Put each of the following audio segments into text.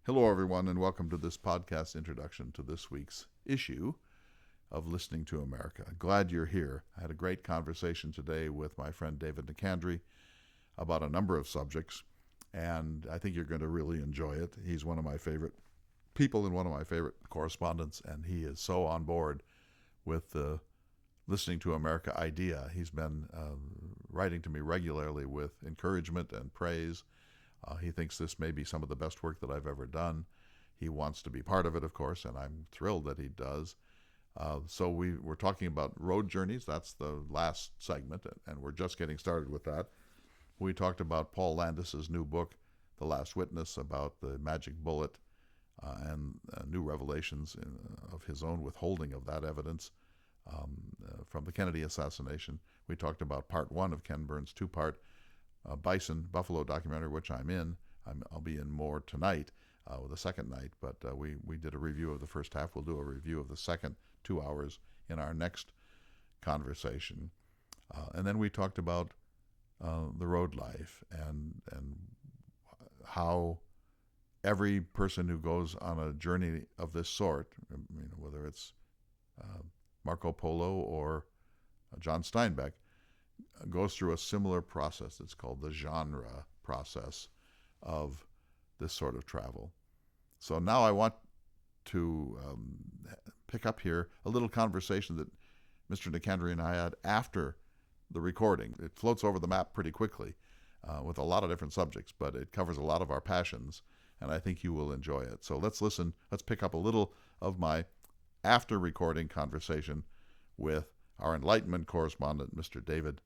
Hello, everyone, and welcome to this podcast introduction to this week's issue of Listening to America. Glad you're here. I had a great conversation today with my friend David Nicandri about a number of subjects, and I think you're going to really enjoy it. He's one of my favorite people and one of my favorite correspondents, and he is so on board with the Listening to America idea. He's been writing to me regularly with encouragement and praise. He thinks this may be some of the best work that I've ever done. He wants to be part of it, of course, and I'm thrilled that he does. So we're talking about road journeys. That's the last segment, and we're just getting started with that. We talked about Paul Landis's new book, The Last Witness, about the magic bullet and new revelations of his own withholding of that evidence from the Kennedy assassination. We talked about part one of Ken Burns' two-part Bison Buffalo documentary, which I'm in. I'll be in more tonight, the second night, but we did a review of the first half. We'll do a review of the second 2 hours in our next conversation. And then we talked about the road life and how every person who goes on a journey of this sort, whether it's Marco Polo or John Steinbeck, goes through a similar process. It's called the genre process of this sort of travel. So now I want to pick up here a little conversation that Mr. Nicandri and I had after the recording. It floats over the map pretty quickly with a lot of different subjects, but it covers a lot of our passions, and I think you will enjoy it. So let's listen. Let's pick up a little of my after recording conversation with our Enlightenment correspondent, Mr. David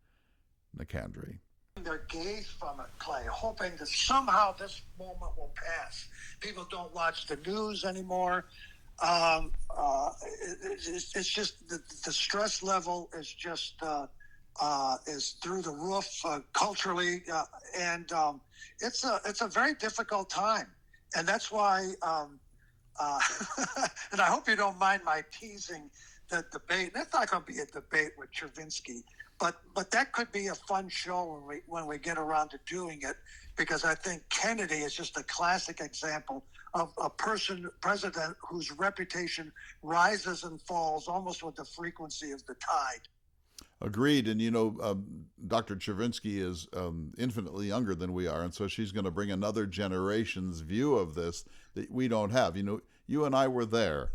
Nicandri. Their gaze from it, Clay, hoping that somehow this moment will pass. People don't watch the news anymore. It's just the stress level is just is through the roof culturally, and it's a very difficult time, and that's why. And I hope you don't mind my teasing the debate. That's not going to be a debate with Chervinsky, but that could be a fun show when we get around to doing it, because I think Kennedy is just a classic example of a president whose reputation rises and falls almost with the frequency of the tide. Agreed. And, Dr. Chervinsky is infinitely younger than we are, and so she's going to bring another generation's view of this that we don't have. You and I were there.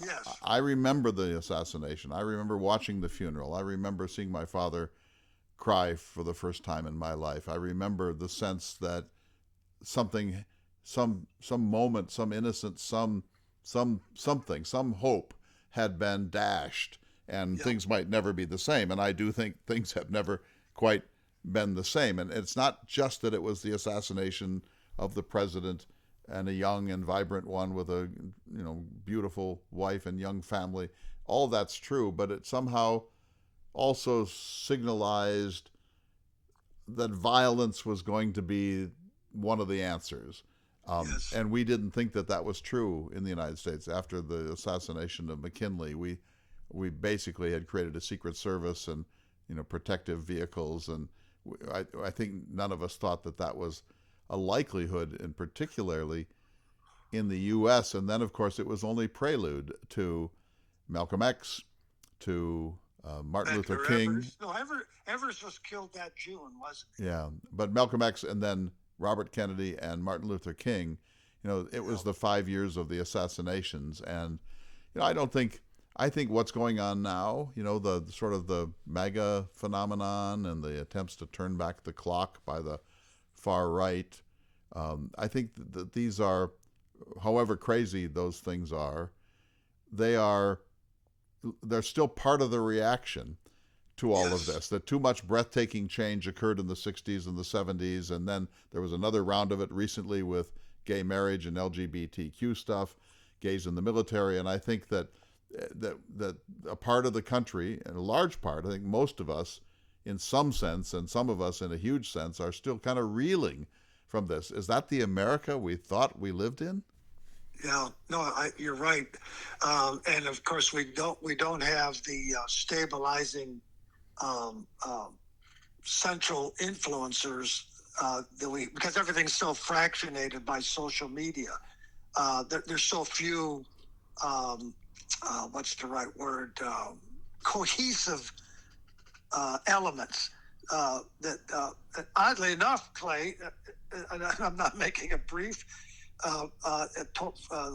Yes. I remember the assassination. I remember watching the funeral. I remember seeing my father cry for the first time in my life. I remember the sense that something, some moment, some innocence, something, some hope had been dashed, and things might never be the same. And I do think things have never quite been the same. And it's not just that it was the assassination of the president and a young and vibrant one with a beautiful wife and young family. All that's true, but it somehow also signalized that violence was going to be one of the answers. Yes. And we didn't think that was true in the United States. After the assassination of McKinley, we basically had created a secret service and protective vehicles, and I think none of us thought that was a likelihood, and particularly in the U.S. And then, of course, it was only prelude to Malcolm X, to Martin Luther King. Evers was killed that June, wasn't he? Yeah, but Malcolm X and then Robert Kennedy and Martin Luther King, it was the 5 years of the assassinations. And, I think what's going on now, the sort of the MAGA phenomenon and the attempts to turn back the clock by the far right, I think that these are, however crazy those things are, they're still part of the reaction to all of this. That too much breathtaking change occurred in the 60s and the 70s, and then there was another round of it recently with gay marriage and LGBTQ stuff, gays in the military, and I think that a part of the country, and a large part, I think most of us in some sense, and some of us in a huge sense, are still kind of reeling from this. Is that the America we thought we lived in? Yeah, no, you're right, and of course we don't have the stabilizing central influencers because everything's so fractionated by social media. there's so few, what's the right word, cohesive elements that oddly enough, Clay, and I'm not making a brief,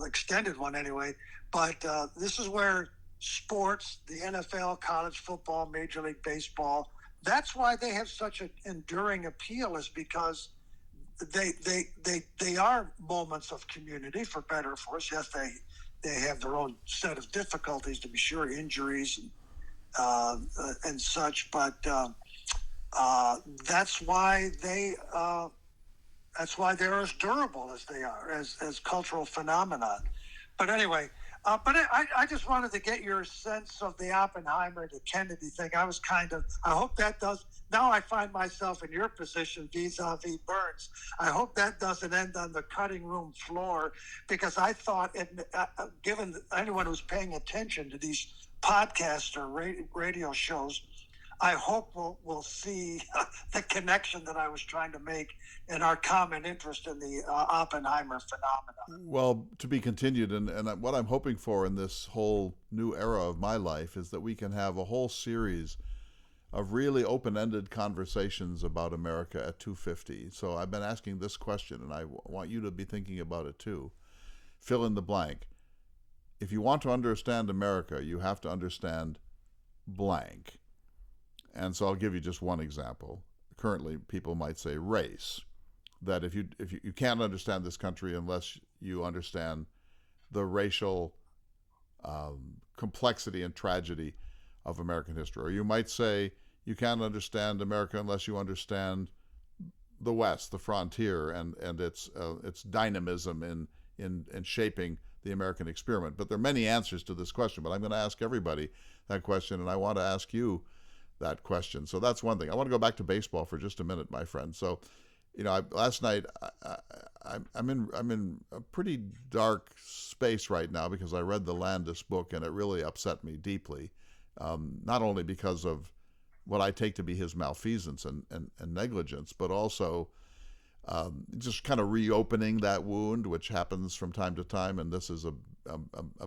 extended one anyway, but this is where sports, the NFL, college football, Major League Baseball, that's why they have such an enduring appeal, is because they are moments of community, for better or for worse. Yes, they have their own set of difficulties, to be sure, injuries and such, but that's why they're as durable as they are as cultural phenomenon. But anyway, I just wanted to get your sense of the Oppenheimer to Kennedy thing. I hope that does. Now I find myself in your position vis-a-vis Burns. I hope that doesn't end on the cutting room floor, because I thought, given anyone who's paying attention to these podcasts or radio shows, I hope we'll see the connection that I was trying to make in our common interest in the Oppenheimer phenomenon. Well, to be continued, and what I'm hoping for in this whole new era of my life is that we can have a whole series of really open-ended conversations about America at 250. So I've been asking this question, and I want you to be thinking about it too. Fill in the blank. If you want to understand America, you have to understand blank. And so I'll give you just one example. Currently, people might say race. That if you can't understand this country unless you understand the racial complexity and tragedy of American history. Or you might say you can't understand America unless you understand the West, the frontier, and its dynamism in shaping the American experiment. But there are many answers to this question. But I'm going to ask everybody that question, and I want to ask you that question. So that's one thing. I want to go back to baseball for just a minute, my friend. So, last night I'm in a pretty dark space right now because I read the Landis book and it really upset me deeply. Not only because of what I take to be his malfeasance and negligence, but also just kind of reopening that wound, which happens from time to time, and this is a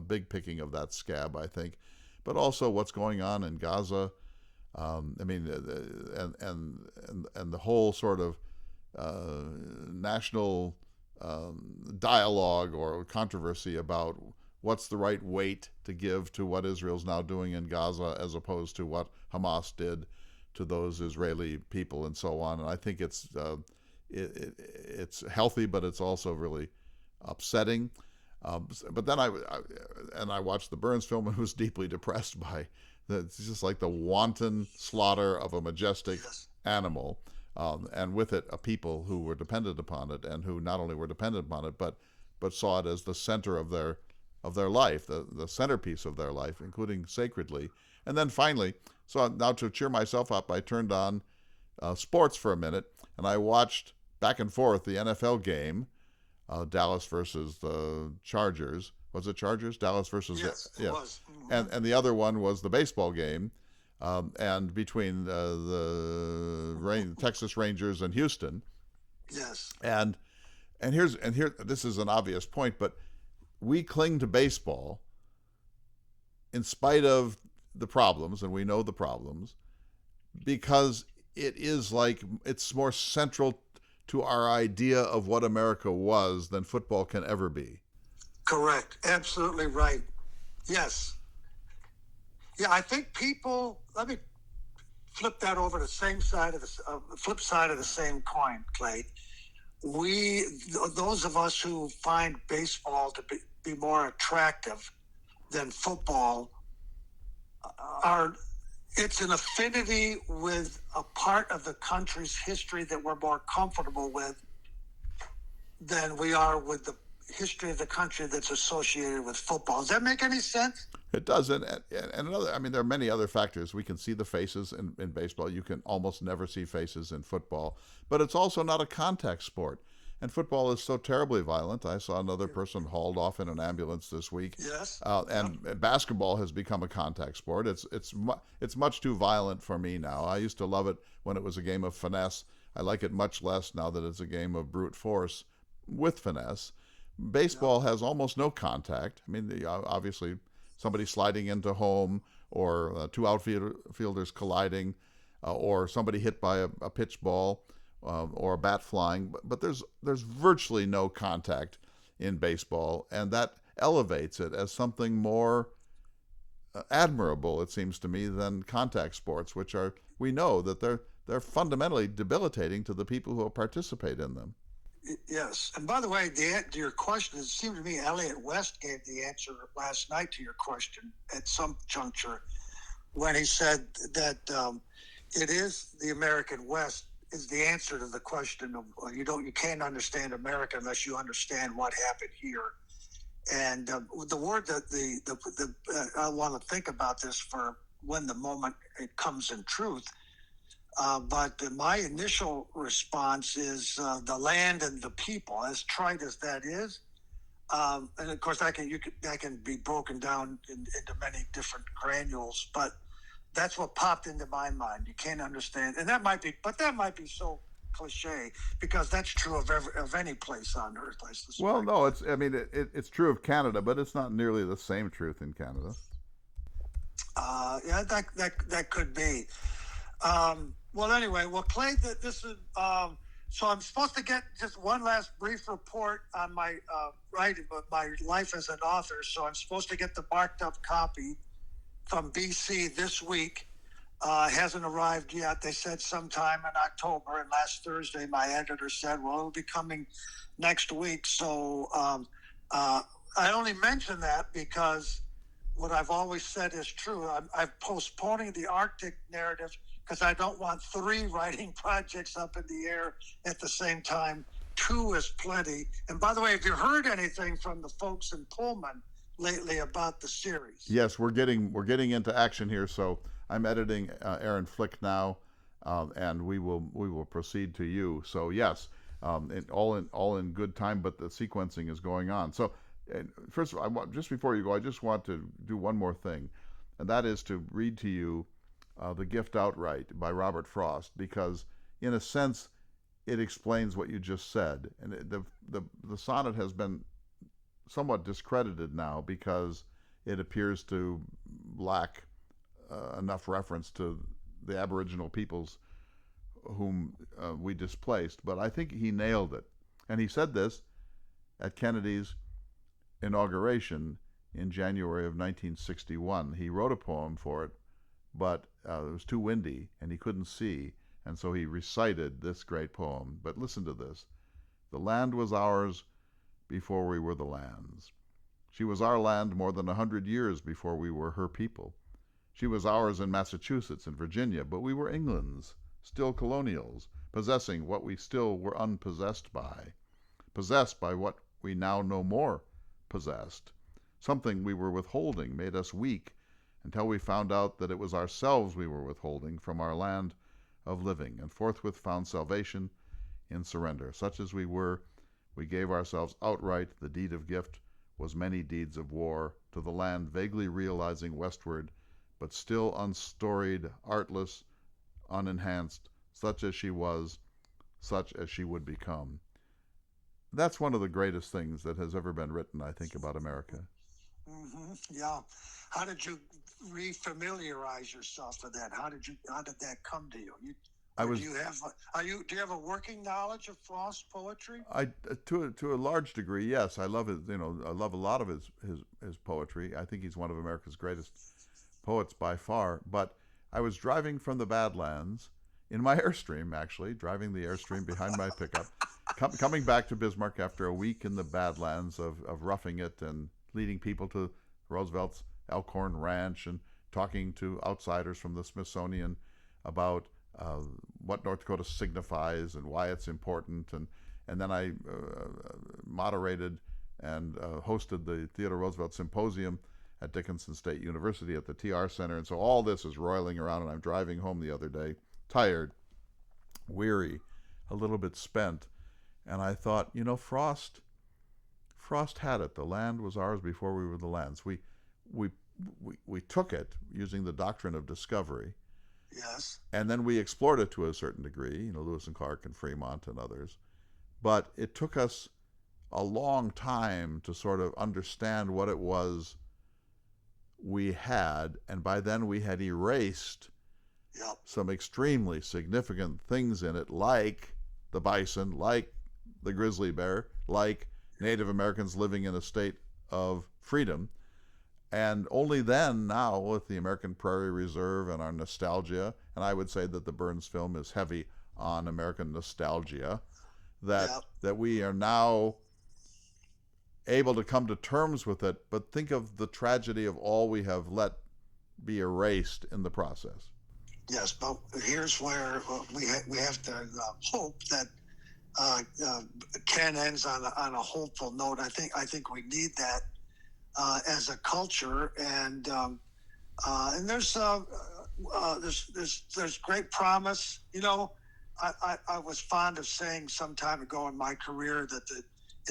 big picking of that scab, I think. But also what's going on in Gaza. And the whole sort of national dialogue or controversy about what's the right weight to give to what Israel's now doing in Gaza as opposed to what Hamas did to those Israeli people and so on. And I think it's healthy, but it's also really upsetting. But then I watched the Burns film and was deeply depressed by it's just like the wanton slaughter of a majestic animal, and with it a people who were dependent upon it, and who not only were dependent upon it, but saw it as the center of their life, the centerpiece of their life, including sacredly. And then finally, so now to cheer myself up, I turned on sports for a minute, and I watched back and forth the NFL game, Dallas versus the Chargers. Was it Chargers? Dallas versus... Yes, it was. Mm-hmm. And the other one was the baseball game, and between the Texas Rangers and Houston. Yes. And here, this is an obvious point, but we cling to baseball in spite of the problems, and we know the problems, because it's more central to our idea of what America was than football can ever be. Correct. Absolutely right. Yes. Yeah, I think people, let me flip that over to the same side of the flip side of the same coin, Clay. Those of us who find baseball to be more attractive than football, it's an affinity with a part of the country's history that we're more comfortable with than we are with the history of the country that's associated with football. Does that make any sense? It does, and another. I mean, there are many other factors. We can see the faces in baseball. You can almost never see faces in football, but it's also not a contact sport. And football is so terribly violent. I saw another person hauled off in an ambulance this week. Yes. And basketball has become a contact sport. It's much too violent for me now. I used to love it when it was a game of finesse. I like it much less now that it's a game of brute force with finesse. Baseball has almost no contact. I mean, obviously, somebody sliding into home, or two outfielders colliding, or somebody hit by a pitch ball, or a bat flying. But there's virtually no contact in baseball, and that elevates it as something more admirable, it seems to me, than contact sports, which are, we know that they're fundamentally debilitating to the people who participate in them. Yes. And by the way, to your question, it seemed to me Elliot West gave the answer last night to your question at some juncture when he said that it is the American West is the answer to the question of you can't understand America unless you understand what happened here. And the word that I want to think about this for when the moment it comes in truth. But my initial response is the land and the people, as trite as that is. And of course, that can be broken down into many different granules. But that's what popped into my mind. You can't understand, and that might be so cliche because that's true of any place on earth, I suspect. Well, no, it's true of Canada, but it's not nearly the same truth in Canada. Yeah, that could be. Well, anyway, Clay, this is. So I'm supposed to get just one last brief report on my my life as an author. So I'm supposed to get the marked up copy from BC this week. Hasn't arrived yet. They said sometime in October, and last Thursday my editor said, well, it'll be coming next week. So I only mention that because what I've always said is true. I'm postponing the Arctic narrative because I don't want 3 writing projects up in the air at the same time. 2 is plenty. And by the way, have you heard anything from the folks in Pullman lately about the series? Yes, we're getting into action here. So I'm editing Aaron Flick now, and we will proceed to you. So yes, all in good time, but the sequencing is going on. So first of all, just before you go, I just want to do one more thing, and that is to read to you The Gift Outright by Robert Frost, because in a sense it explains what you just said. And the sonnet has been somewhat discredited now because it appears to lack enough reference to the Aboriginal peoples whom we displaced. But I think he nailed it. And he said this at Kennedy's inauguration in January of 1961. He wrote a poem for it, but it was too windy and he couldn't see, and so he recited this great poem. But listen to this. The land was ours before we were the land's. She was our land more than 100 years before we were her people. She was ours in Massachusetts and Virginia, but we were England's, still colonials, possessing what we still were unpossessed by what we now no more possessed. Something we were withholding made us weak until we found out that it was ourselves we were withholding from our land of living, and forthwith found salvation in surrender. Such as we were, we gave ourselves outright. The deed of gift was many deeds of war, to the land vaguely realizing westward, but still unstoried, artless, unenhanced, such as she was, such as she would become. That's one of the greatest things that has ever been written, I think, about America. Mm-hmm. Yeah. How did you refamiliarize yourself with that? How did that come to you? Do you have a working knowledge of Frost's poetry? To a large degree, yes. I love I love a lot of his poetry. I think he's one of America's greatest poets by far. But I was driving from the Badlands in my Airstream, actually, driving the Airstream behind my pickup, coming back to Bismarck after a week in the Badlands of roughing it and leading people to Roosevelt's Elkhorn Ranch and talking to outsiders from the Smithsonian about what North Dakota signifies and why it's important. And then I moderated and hosted the Theodore Roosevelt Symposium at Dickinson State University at the TR Center. And so all this is roiling around, and I'm driving home the other day, tired, weary, a little bit spent. And I thought, Frost had it. The land was ours before we were the land's. We took it using the doctrine of discovery. Yes. And then we explored it to a certain degree, Lewis and Clark and Fremont and others. But it took us a long time to sort of understand what it was we had, and by then we had erased Yep. some extremely significant things in it, like the bison, like the grizzly bear, like Native Americans living in a state of freedom. And only then, now, with the American Prairie Reserve and our nostalgia, and I would say that the Burns film is heavy on American nostalgia, that Yep. that we are now able to come to terms with it, but think of the tragedy of all we have let be erased in the process. Yes, but here's where we have to hope that Ken ends on a hopeful note. I think we need that as a culture, and there's great promise. You know, I was fond of saying some time ago in my career that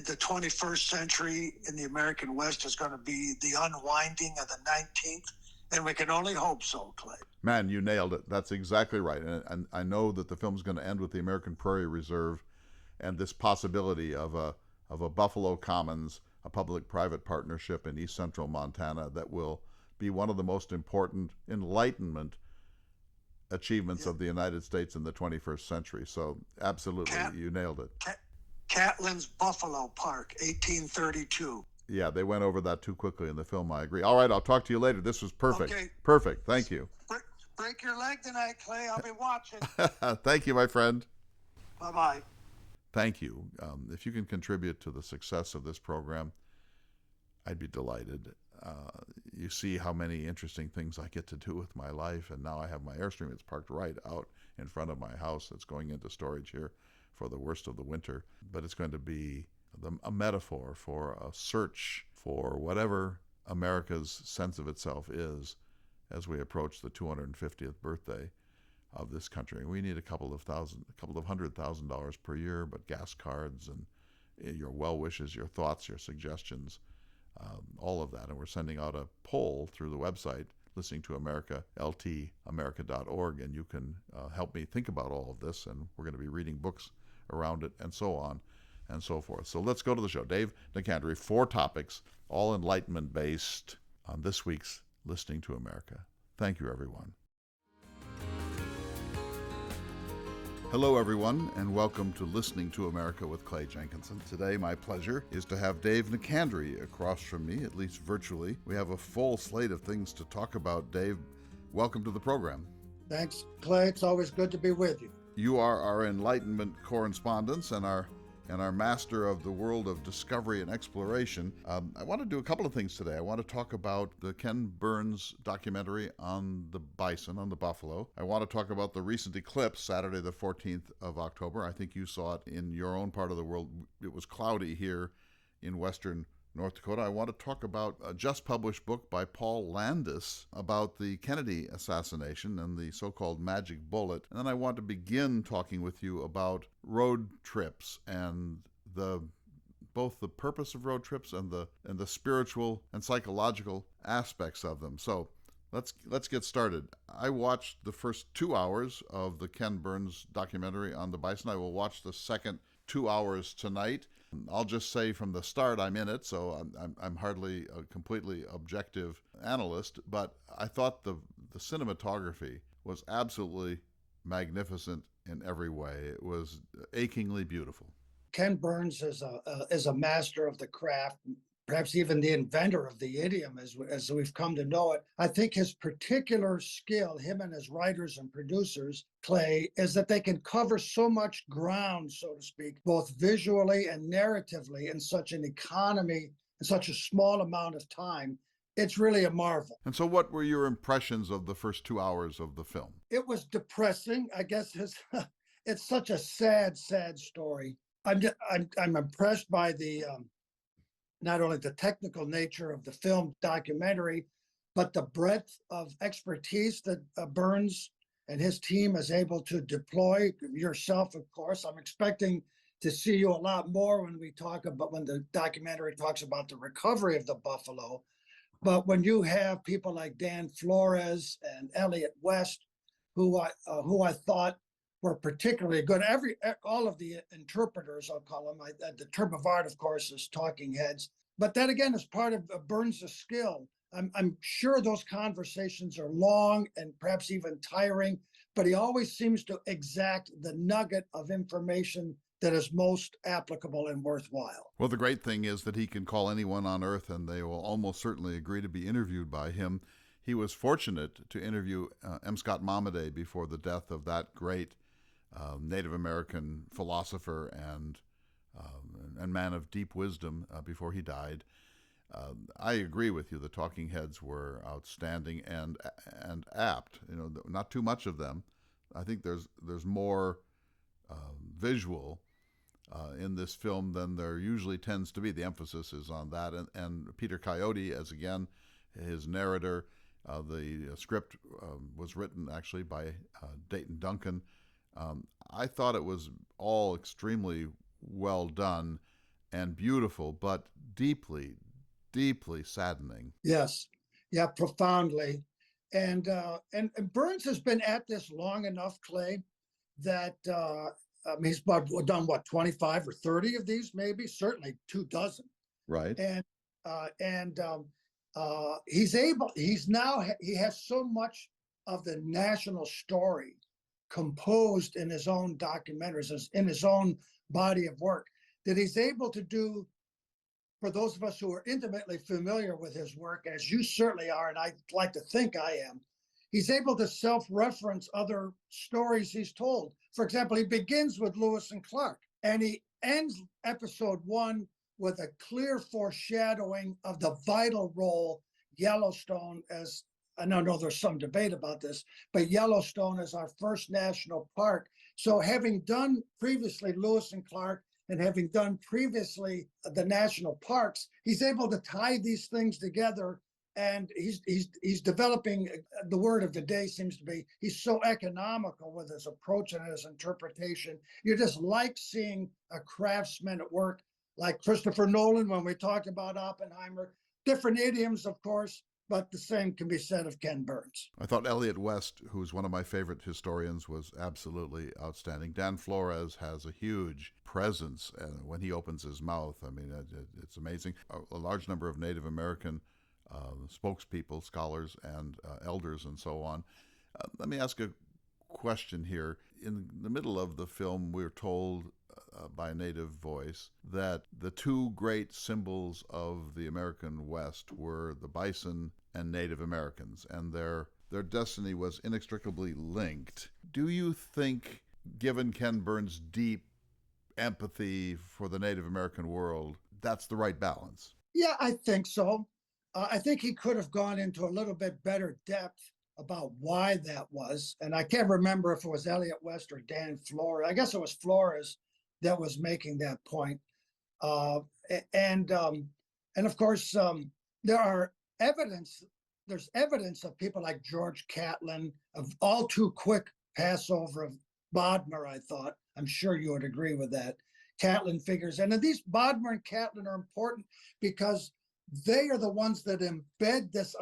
the 21st century in the American West is going to be the unwinding of the 19th, and we can only hope so, Clay. Man, you nailed it. That's exactly right. And I know that the film's going to end with the American Prairie Reserve and this possibility of a Buffalo Commons, a public-private partnership in east central Montana that will be one of the most important Enlightenment achievements of the United States in the 21st century. So absolutely, you nailed it. Catlin's Buffalo Park, 1832. Yeah, they went over that too quickly in the film. I agree. All right, I'll talk to you later. This was perfect. Okay. Perfect. Thank you. Break your leg tonight, Clay. I'll be watching. Thank you, my friend. Bye-bye. Thank you. If you can contribute to the success of this program, I'd be delighted. You see how many interesting things I get to do with my life, and now I have my Airstream. It's parked right out in front of my house. It's going into storage here for the worst of the winter, but it's going to be a metaphor for a search for whatever America's sense of itself is as we approach the 250th birthday of this country. We need a couple of $100,000 per year, but gas cards and your well wishes, your thoughts, your suggestions, all of that. And we're sending out a poll through the website, Listening to America, ltamerica.org, and you can help me think about all of this. And we're going to be reading books around it and so on and so forth. So let's go to the show. Dave Nicandri, 4 topics, all Enlightenment based, on this week's Listening to America. Thank you, everyone. Hello, everyone, and welcome to Listening to America with Clay Jenkinson. Today, my pleasure is to have Dave Nicandri across from me, at least virtually. We have a full slate of things to talk about. Dave, welcome to the program. Thanks, Clay. It's always good to be with you. You are our Enlightenment correspondent and our master of the world of discovery and exploration. I want to do a couple of things today. I want to talk about the Ken Burns documentary on the bison, on the buffalo. I want to talk about the recent eclipse, Saturday the 14th of October. I think you saw it in your own part of the world. It was cloudy here in western North Dakota. I want to talk about a just published book by Paul Landis about the Kennedy assassination and the so-called magic bullet. And then I want to begin talking with you about road trips and both the purpose of road trips and the spiritual and psychological aspects of them. So let's get started. I watched the first 2 hours of the Ken Burns documentary on the bison. I will watch the second 2 hours tonight. I'll just say from the start I'm in it, so I'm hardly a completely objective analyst, but I thought the cinematography was absolutely magnificent in every way. It was achingly beautiful. Ken Burns is a master of the craft, perhaps even the inventor of the idiom as we've come to know it. I think his particular skill, him and his writers and producers, Clay, is that they can cover so much ground, so to speak, both visually and narratively in such an economy, in such a small amount of time. It's really a marvel. And so what were your impressions of the first 2 hours of the film? It was depressing. I guess it's such a sad story. I'm impressed by the not only the technical nature of the film documentary, but the breadth of expertise that Burns and his team is able to deploy. Yourself, of course, I'm expecting to see you a lot more when the documentary talks about the recovery of the buffalo. But when you have people like Dan Flores and Elliot West, who I thought were particularly good. All of the interpreters, I'll call them, the term of art, of course, is talking heads. But that again is part of Burns' skill. I'm sure those conversations are long and perhaps even tiring, but he always seems to exact the nugget of information that is most applicable and worthwhile. Well, the great thing is that he can call anyone on Earth and they will almost certainly agree to be interviewed by him. He was fortunate to interview M. Scott Momaday before the death of that great Native American philosopher and man of deep wisdom before he died. I agree with you. The talking heads were outstanding and apt. Not too much of them. I think there's more visual in this film than there usually tends to be. The emphasis is on that. And Peter Coyote, as again, his narrator. The script was written actually by Dayton Duncan. I thought it was all extremely well done and beautiful, but deeply, deeply saddening. Yes, yeah, profoundly. And Burns has been at this long enough, Clay, that he's done what, 25 or 30 of these, maybe, certainly 24. Right. And he has so much of the national story composed in his own documentaries, in his own body of work, that he's able to do, for those of us who are intimately familiar with his work, as you certainly are, and I like to think I am, he's able to self-reference other stories he's told. For example, he begins with Lewis and Clark, and he ends episode 1 with a clear foreshadowing of the vital role Yellowstone, as I know there's some debate about this, but Yellowstone is our first national park. So having done previously Lewis and Clark and having done previously the national parks, he's able to tie these things together. And he's developing, the word of the day seems to be, he's so economical with his approach and his interpretation. You just like seeing a craftsman at work, like Christopher Nolan when we talked about Oppenheimer. Different idioms, of course, but the same can be said of Ken Burns. I thought Elliot West, who's one of my favorite historians, was absolutely outstanding. Dan Flores has a huge presence when he opens his mouth. I mean, it's amazing. A large number of Native American spokespeople, scholars, and elders, and so on. Let me ask a question here. In the middle of the film, we're told by a native voice that the two great symbols of the American West were the bison and Native Americans, and their destiny was inextricably linked. Do you think, given Ken Burns' deep empathy for the Native American world, that's the right balance? Yeah, I think so. I think he could have gone into a little bit better depth about why that was. And I can't remember if it was Elliot West or Dan Flores. I guess it was Flores that was making that point. And of course, there's evidence of people like George Catlin, of all too quick Passover of Bodmer, I thought. I'm sure you would agree with that. Catlin figures. And these Bodmer and Catlin are important because they are the ones that embed this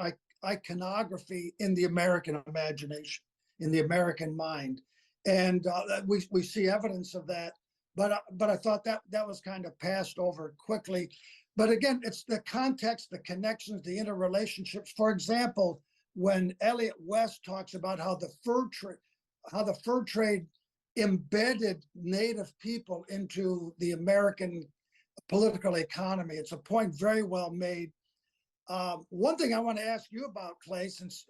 iconography in the American imagination, in the American mind. And we see evidence of that. But I thought that was kind of passed over quickly. But again, it's the context, the connections, the interrelationships. For example, when Elliot West talks about how the fur trade embedded Native people into the American political economy, it's a point very well made. One thing I want to ask you about, Clay, since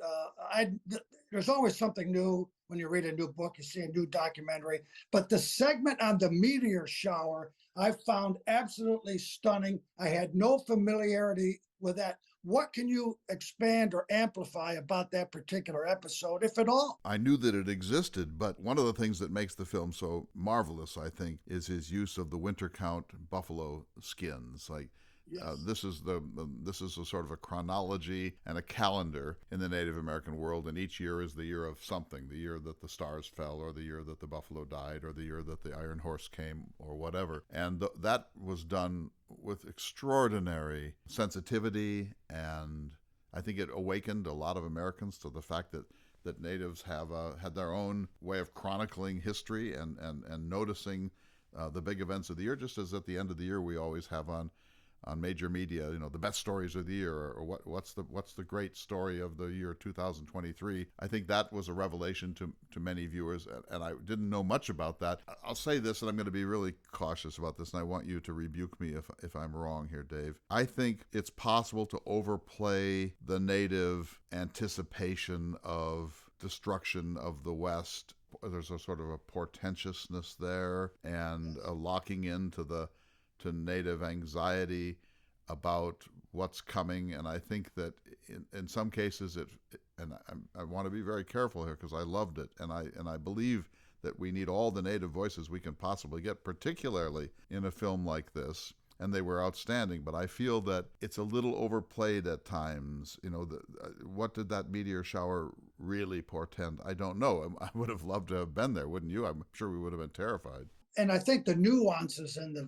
there's always something new when you read a new book, you see a new documentary, but the segment on the meteor shower, I found absolutely stunning. I had no familiarity with that. What can you expand or amplify about that particular episode, if at all? I knew that it existed, but one of the things that makes the film so marvelous, I think, is his use of the winter count buffalo skins. Like, Yes. This is a sort of a chronology and a calendar in the Native American world, and each year is the year of something, the year that the stars fell, or the year that the buffalo died, or the year that the iron horse came, or whatever. And that was done with extraordinary sensitivity, and I think it awakened a lot of Americans to the fact that that natives have had their own way of chronicling history and noticing the big events of the year, just as at the end of the year we always have on major media, the best stories of the year, or what's the great story of the year 2023. I think that was a revelation to many viewers, and I didn't know much about that. I'll say this, and I'm going to be really cautious about this, and I want you to rebuke me if I'm wrong here, Dave. I think it's possible to overplay the native anticipation of destruction of the West. There's a sort of a portentousness there, and a locking into native anxiety about what's coming. And I think that in some cases I want to be very careful here because I loved it, and I believe that we need all the native voices we can possibly get, particularly in a film like this, and they were outstanding. But I feel that it's a little overplayed at times. What did that meteor shower really portend? I don't know. I would have loved to have been there, wouldn't you? I'm sure we would have been terrified. And I think the nuances in the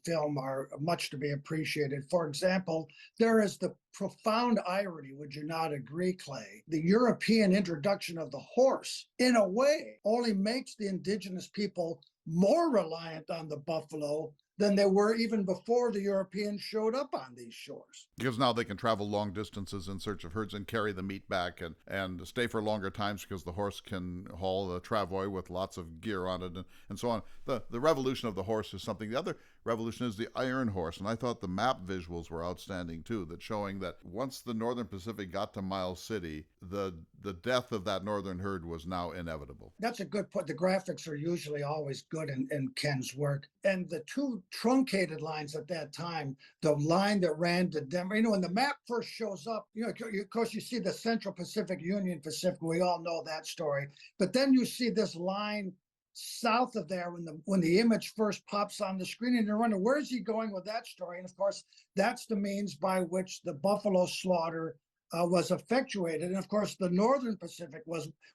film are much to be appreciated. For example, there is the profound irony, would you not agree, Clay? The European introduction of the horse, in a way, only makes the indigenous people more reliant on the buffalo than they were even before the Europeans showed up on these shores. Because now they can travel long distances in search of herds and carry the meat back and stay for longer times because the horse can haul the travois with lots of gear on it and so on. The revolution of the horse is something. The other revolution is the iron horse, and I thought the map visuals were outstanding too, that showing that once the Northern Pacific got to Miles City, the death of that northern herd was now inevitable. That's a good point. The graphics are usually always good in Ken's work. And the two truncated lines at that time, the line that ran to Denver, when the map first shows up, of course you see the Central Pacific, Union Pacific, we all know that story. But then you see this line south of there when the image first pops on the screen, and you're wondering, where's he going with that story? And of course, that's the means by which the buffalo slaughter was effectuated. And of course, the Northern Pacific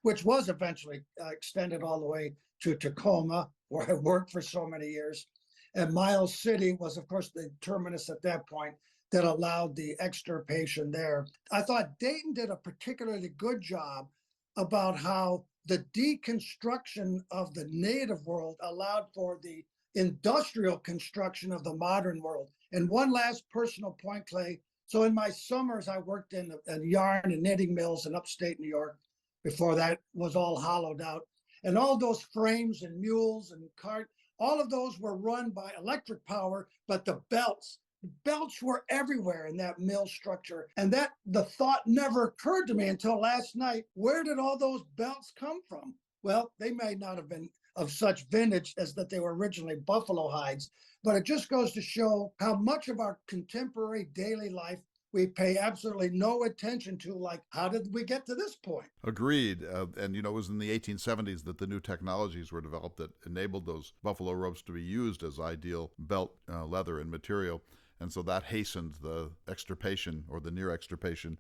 which was eventually extended all the way to Tacoma, where I worked for so many years. And Miles City was, of course, the terminus at that point that allowed the extirpation there. I thought Dayton did a particularly good job about how the deconstruction of the native world allowed for the industrial construction of the modern world. And one last personal point, Clay. So in my summers, I worked in yarn and knitting mills in upstate New York before that was all hollowed out. And all those frames and mules and cart, all of those were run by electric power, but the belts were everywhere in that mill structure. And that the thought never occurred to me until last night. Where did all those belts come from? Well, they may not have been of such vintage as that they were originally buffalo hides, but it just goes to show how much of our contemporary daily life we pay absolutely no attention to, like, how did we get to this point? Agreed. And, it was in the 1870s that the new technologies were developed that enabled those buffalo robes to be used as ideal belt leather and material. And so that hastened the extirpation or the near extirpation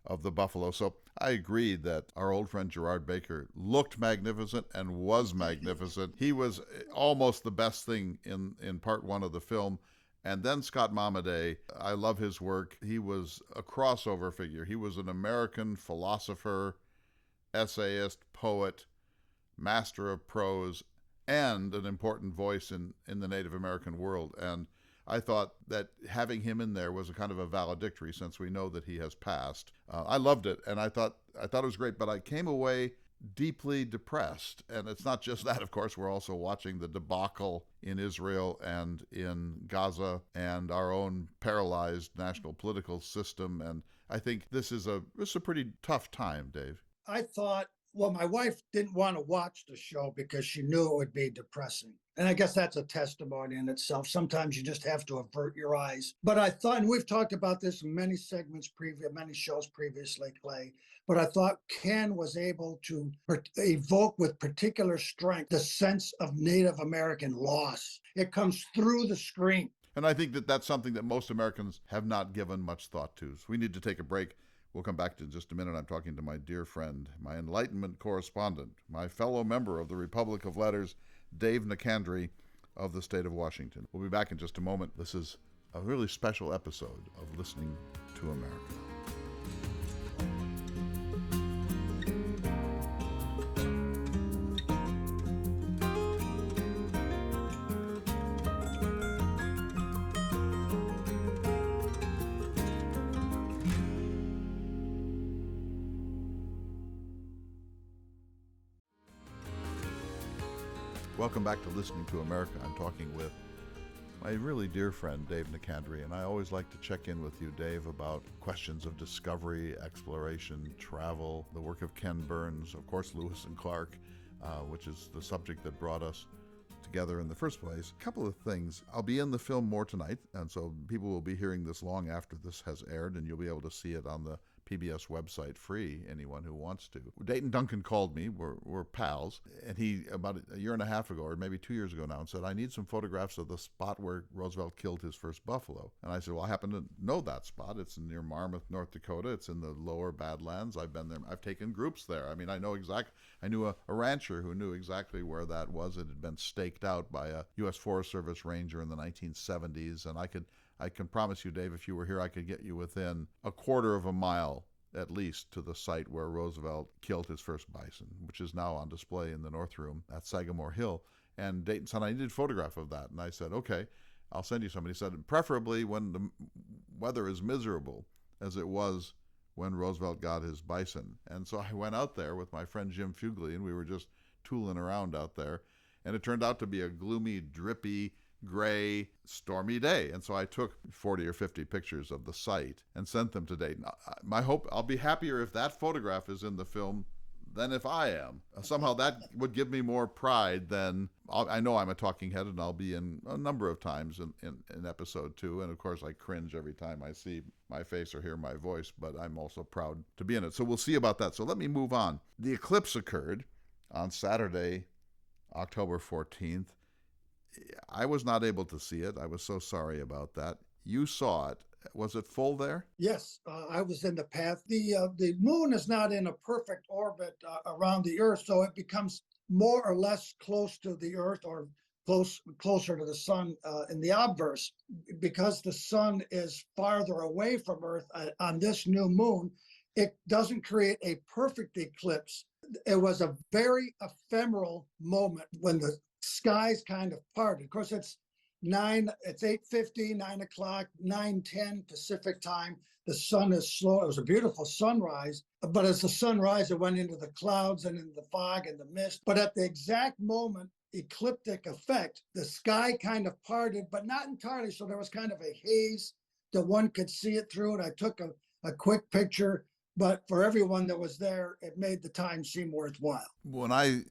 of the buffalo. So I agree that our old friend Gerard Baker looked magnificent and was magnificent. He was almost the best thing in part one of the film. And then Scott Momaday, I love his work. He was a crossover figure. He was an American philosopher, essayist, poet, master of prose, and an important voice in the Native American world. And I thought that having him in there was a kind of a valedictory, since we know that he has passed. I loved it, and I thought it was great, but I came away deeply depressed. And it's not just that, of course. We're also watching the debacle in Israel and in Gaza and our own paralyzed national political system. And I think this is a pretty tough time, Dave. I thought, well, my wife didn't want to watch the show because she knew it would be depressing. And I guess that's a testimony in itself. Sometimes you just have to avert your eyes. But I thought, and we've talked about this in many many shows previously, Clay, but I thought Ken was able to evoke with particular strength the sense of Native American loss. It comes through the screen. And I think that that's something that most Americans have not given much thought to. So we need to take a break. We'll come back to in just a minute. I'm talking to my dear friend, my Enlightenment correspondent, my fellow member of the Republic of Letters, Dave Nicandri of the state of Washington. We'll be back in just a moment. This is a really special episode of Listening to America. Welcome back to Listening to America. I'm talking with my really dear friend, Dave Nicandri, and I always like to check in with you, Dave, about questions of discovery, exploration, travel, the work of Ken Burns, of course, Lewis and Clark, which is the subject that brought us together in the first place. A couple of things. I'll be in the film more tonight, and so people will be hearing this long after this has aired, and you'll be able to see it on the PBS website free, anyone who wants to. Dayton Duncan called me, we're pals, and he, about a year and a half ago, or maybe 2 years ago now, and said, I need some photographs of the spot where Roosevelt killed his first buffalo. And I said, well, I happen to know that spot. It's near Marmarth, North Dakota. It's in the lower Badlands. I've been there. I've taken groups there. I mean, I knew a rancher who knew exactly where that was. It had been staked out by a U.S. Forest Service ranger in the 1970s, and I can promise you, Dave, if you were here, I could get you within a quarter of a mile at least to the site where Roosevelt killed his first bison, which is now on display in the North Room at Sagamore Hill. And Dayton said, I need a photograph of that. And I said, okay, I'll send you somebody. He said, preferably when the weather is miserable, as it was when Roosevelt got his bison. And so I went out there with my friend Jim Fugly, and we were just tooling around out there. And it turned out to be a gloomy, drippy, gray, stormy day. And so I took 40 or 50 pictures of the site and sent them to Dayton. My hope, I'll be happier if that photograph is in the film than if I am. Somehow that would give me more pride than, I know I'm a talking head and I'll be in a number of times in episode 2. And of course I cringe every time I see my face or hear my voice, but I'm also proud to be in it. So we'll see about that. So let me move on. The eclipse occurred on Saturday, October 14th. I was not able to see it. I was so sorry about that. You saw it. Was it full there? Yes, I was in the path. The moon is not in a perfect orbit around the Earth, so it becomes more or less close to the Earth or closer to the sun in the obverse. Because the sun is farther away from Earth on this new moon, it doesn't create a perfect eclipse. It was a very ephemeral moment when the skies kind of parted. Of course, it's 8:50, 9 o'clock, 9:10 Pacific time. The sun is slow. It was a beautiful sunrise, but as the sun rose, it went into the clouds and into the fog and the mist. But at the exact moment, ecliptic effect, the sky kind of parted, but not entirely. So there was kind of a haze that one could see it through. And I took a quick picture, but for everyone that was there, it made the time seem worthwhile. When I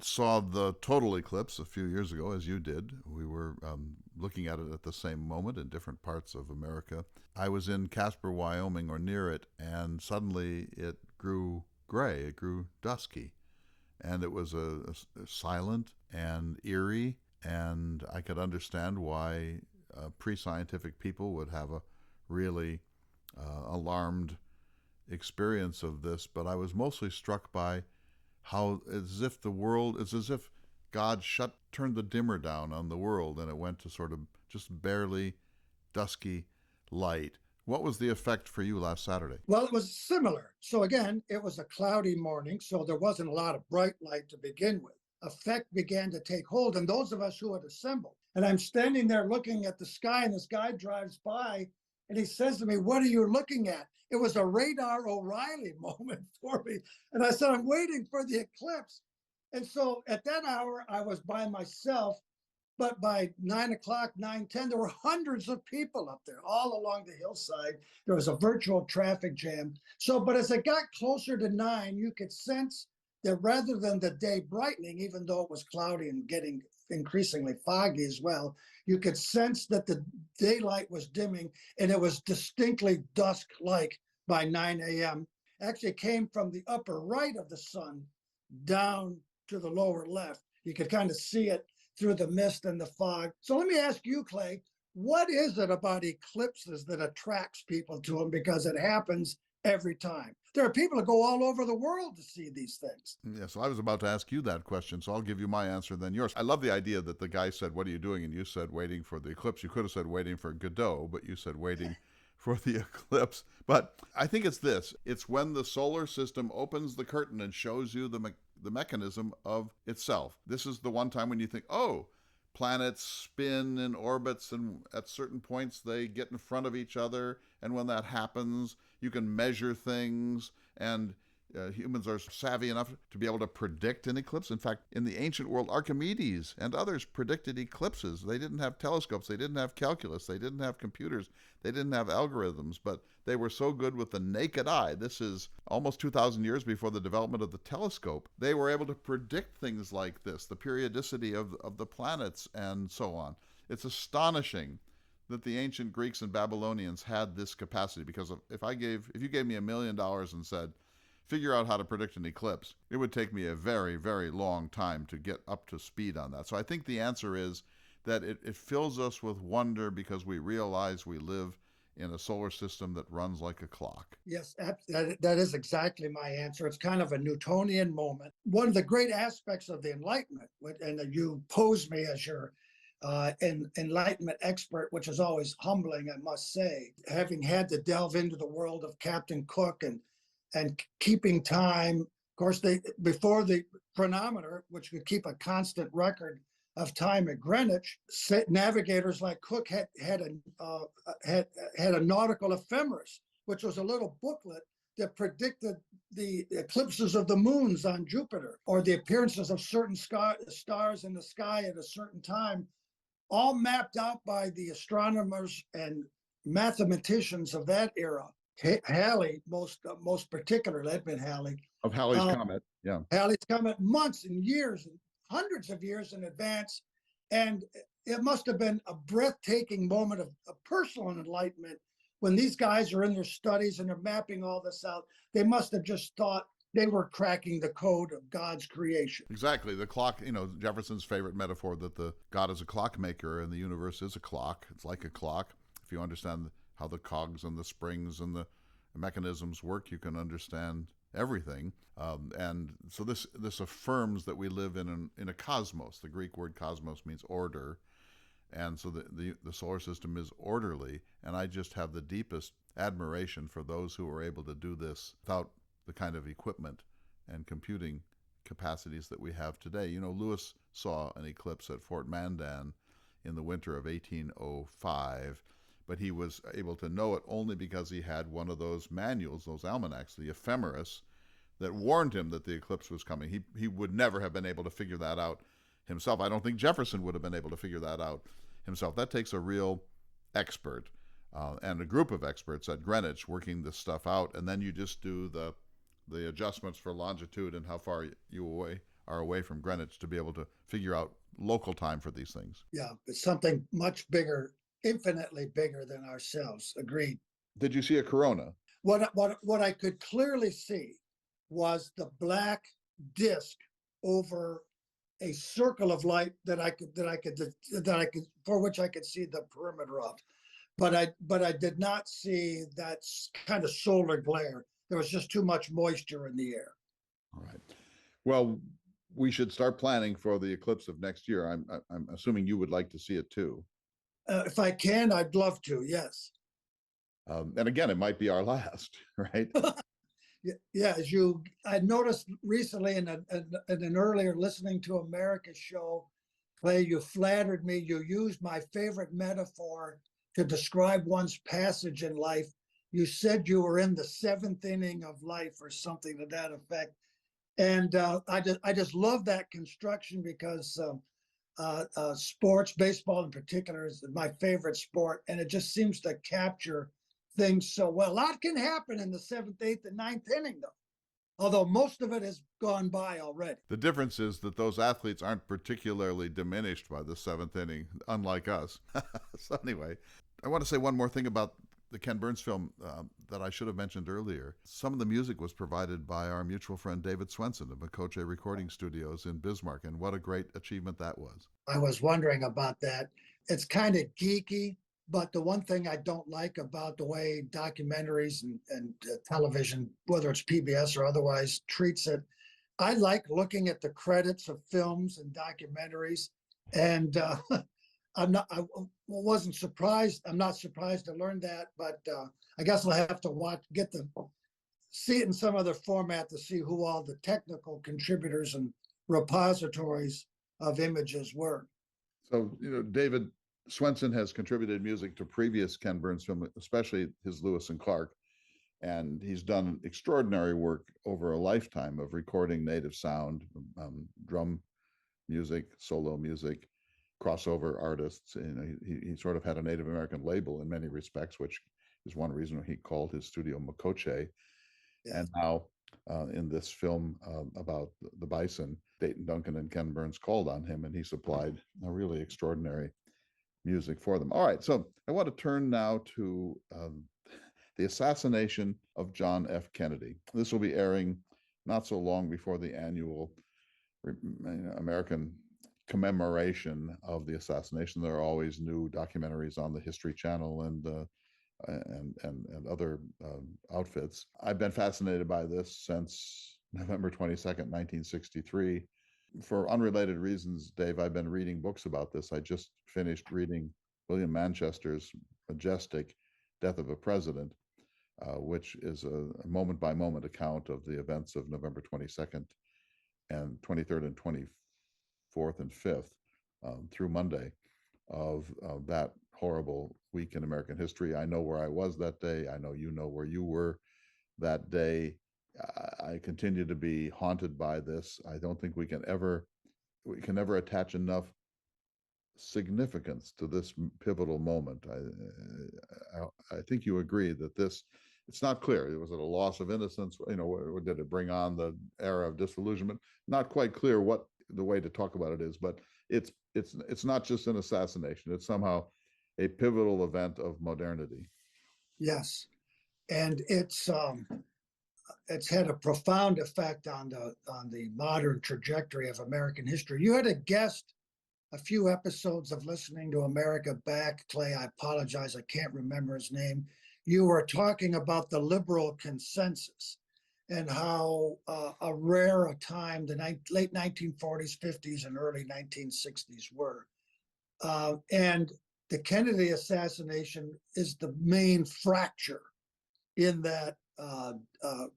saw the total eclipse a few years ago, as you did, we were looking at it at the same moment in different parts of America. I was in Casper, Wyoming, or near it, and suddenly it grew gray, it grew dusky, and it was a silent and eerie, and I could understand why pre-scientific people would have a really alarmed experience of this, but I was mostly struck by how it's as if God turned the dimmer down on the world, and it went to sort of just barely dusky light. What was the effect for you last Saturday? Well, it was similar. So again, it was a cloudy morning, so there wasn't a lot of bright light to begin with. Effect began to take hold, and those of us who had assembled. And I'm standing there looking at the sky, and this guy drives by, and he says to me, "What are you looking at?" It was a Radar O'Reilly moment for me. And I said, "I'm waiting for the eclipse." And so at that hour, I was by myself. But by 9 o'clock, 9:10, there were hundreds of people up there all along the hillside. There was a virtual traffic jam. So, but as it got closer to 9, you could sense that rather than the day brightening, even though it was cloudy and getting increasingly foggy as well, you could sense that the daylight was dimming, and it was distinctly dusk-like by 9 a.m. Actually, it came from the upper right of the sun down to the lower left. You could kind of see it through the mist and the fog. So let me ask you, Clay, what is it about eclipses that attracts people to them? Because it happens every time. There are people that go all over the world to see these things. Yeah, so I was about to ask you that question, so I'll give you my answer, then yours. I love the idea that the guy said, "What are you doing?" And you said, "Waiting for the eclipse." You could have said, "Waiting for Godot," but you said, "Waiting for the eclipse." But I think it's this. It's when the solar system opens the curtain and shows you the mechanism of itself. This is the one time when you think, oh, planets spin in orbits, and at certain points they get in front of each other. And when that happens, you can measure things. And humans are savvy enough to be able to predict an eclipse. In fact, in the ancient world, Archimedes and others predicted eclipses. They didn't have telescopes, they didn't have calculus, they didn't have computers, they didn't have algorithms, but they were so good with the naked eye. This is almost 2,000 years before the development of the telescope. They were able to predict things like this, the periodicity of the planets and so on. It's astonishing that the ancient Greeks and Babylonians had this capacity, because if you gave me $1 million and said, figure out how to predict an eclipse, it would take me a very, very long time to get up to speed on that. So I think the answer is that it fills us with wonder because we realize we live in a solar system that runs like a clock. Yes, that is exactly my answer. It's kind of a Newtonian moment. One of the great aspects of the Enlightenment, and you pose me as your Enlightenment expert, which is always humbling, I must say, having had to delve into the world of Captain Cook and keeping time. Of course, before the chronometer, which could keep a constant record of time at Greenwich, navigators like Cook had a nautical ephemeris, which was a little booklet that predicted the eclipses of the moons on Jupiter or the appearances of certain stars in the sky at a certain time, all mapped out by the astronomers and mathematicians of that era. Halley, most particularly, Edmund Halley. Of Halley's Comet, yeah. Halley's Comet, months and years, hundreds of years in advance. And it must have been a breathtaking moment of personal enlightenment when these guys are in their studies and they're mapping all this out. They must have just thought they were cracking the code of God's creation. Exactly. The clock, Jefferson's favorite metaphor that the God is a clockmaker and the universe is a clock. It's like a clock. If you understand how the cogs and the springs and the mechanisms work, you can understand everything. And so this affirms that we live in a cosmos. The Greek word cosmos means order. And so the solar system is orderly. And I just have the deepest admiration for those who are able to do this without the kind of equipment and computing capacities that we have today. Lewis saw an eclipse at Fort Mandan in the winter of 1805, but he was able to know it only because he had one of those manuals, those almanacs, the ephemeris, that warned him that the eclipse was coming. He would never have been able to figure that out himself. I don't think Jefferson would have been able to figure that out himself. That takes a real expert and a group of experts at Greenwich working this stuff out, and then you just do the adjustments for longitude and how far you are away from Greenwich to be able to figure out local time for these things. Yeah, it's something much bigger, infinitely bigger than ourselves. Agreed. Did you see a corona? What I could clearly see was the black disc over a circle of light for which I could see the perimeter of, but I did not see that kind of solar glare. There was just too much moisture in the air. All right. Well, we should start planning for the eclipse of next year. I'm assuming you would like to see it too. If I can, I'd love to. Yes. And again, it might be our last, right? Yeah, I noticed recently in an earlier Listening to America show, Clay, you flattered me. You used my favorite metaphor to describe one's passage in life. You said you were in the seventh inning of life or something to that effect. And I just love that construction because sports, baseball in particular, is my favorite sport. And it just seems to capture things so well. A lot can happen in the seventh, eighth, and ninth inning, though, although most of it has gone by already. The difference is that those athletes aren't particularly diminished by the seventh inning, unlike us. So anyway, I want to say one more thing about the Ken Burns film that I should have mentioned earlier. Some of the music was provided by our mutual friend David Swenson of Makoche Recording Studios in Bismarck, and what a great achievement that was. I was wondering about that. It's kind of geeky, but the one thing I don't like about the way documentaries and television, whether it's PBS or otherwise, treats it, I like looking at the credits of films and documentaries, and I wasn't surprised. I'm not surprised to learn that, but I guess I'll have to see it in some other format to see who all the technical contributors and repositories of images were. So, David Swenson has contributed music to previous Ken Burns films, especially his Lewis and Clark. And he's done extraordinary work over a lifetime of recording native sound, drum music, solo music, crossover artists. He sort of had a Native American label in many respects, which is one reason he called his studio Makoche. Yeah. And now in this film about the bison, Dayton Duncan and Ken Burns called on him, and he supplied a really extraordinary music for them. All right, so I want to turn now to the assassination of John F. Kennedy. This will be airing not so long before the annual American commemoration of the assassination. There are always new documentaries on the History Channel and other outfits. I've been fascinated by this since November 22nd, 1963. For unrelated reasons, Dave, I've been reading books about this. I just finished reading William Manchester's majestic Death of a President, which is a moment-by-moment account of the events of November 22nd and 23rd and 24th and 5th through Monday of that horrible week in American history. I know where I was that day. I know you know where you were that day. I continue to be haunted by this. I don't think we can ever attach enough significance to this pivotal moment. I think you agree that it's not clear. Was it a loss of innocence? Did it bring on the era of disillusionment? Not quite clear what the way to talk about it is, but it's not just an assassination. It's somehow a pivotal event of modernity. Yes, and it's had a profound effect on the modern trajectory of American history. You had a guest a few episodes of Listening to America back, Clay. I apologize, I can't remember his name. You were talking about the liberal consensus and how a rare a time the late 1940s, 50s, and early 1960s were. And the Kennedy assassination is the main fracture in that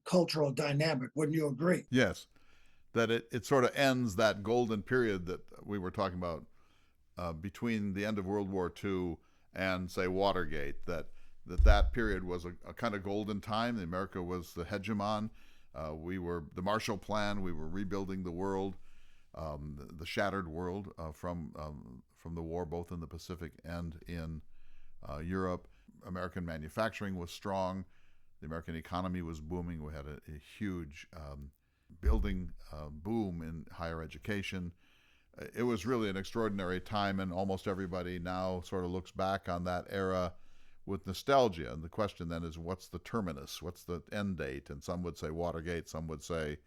cultural dynamic. Wouldn't you agree? Yes, that it sort of ends that golden period that we were talking about between the end of World War II and, say, Watergate, that period was a kind of golden time. America was the hegemon. We were the Marshall Plan. We were rebuilding the world, the shattered world from the war, both in the Pacific and in Europe. American manufacturing was strong. The American economy was booming. We had a huge building boom in higher education. It was really an extraordinary time, and almost everybody now sort of looks back on that era with nostalgia. And the question then is, what's the terminus? What's the end date? And some would say Watergate, some would say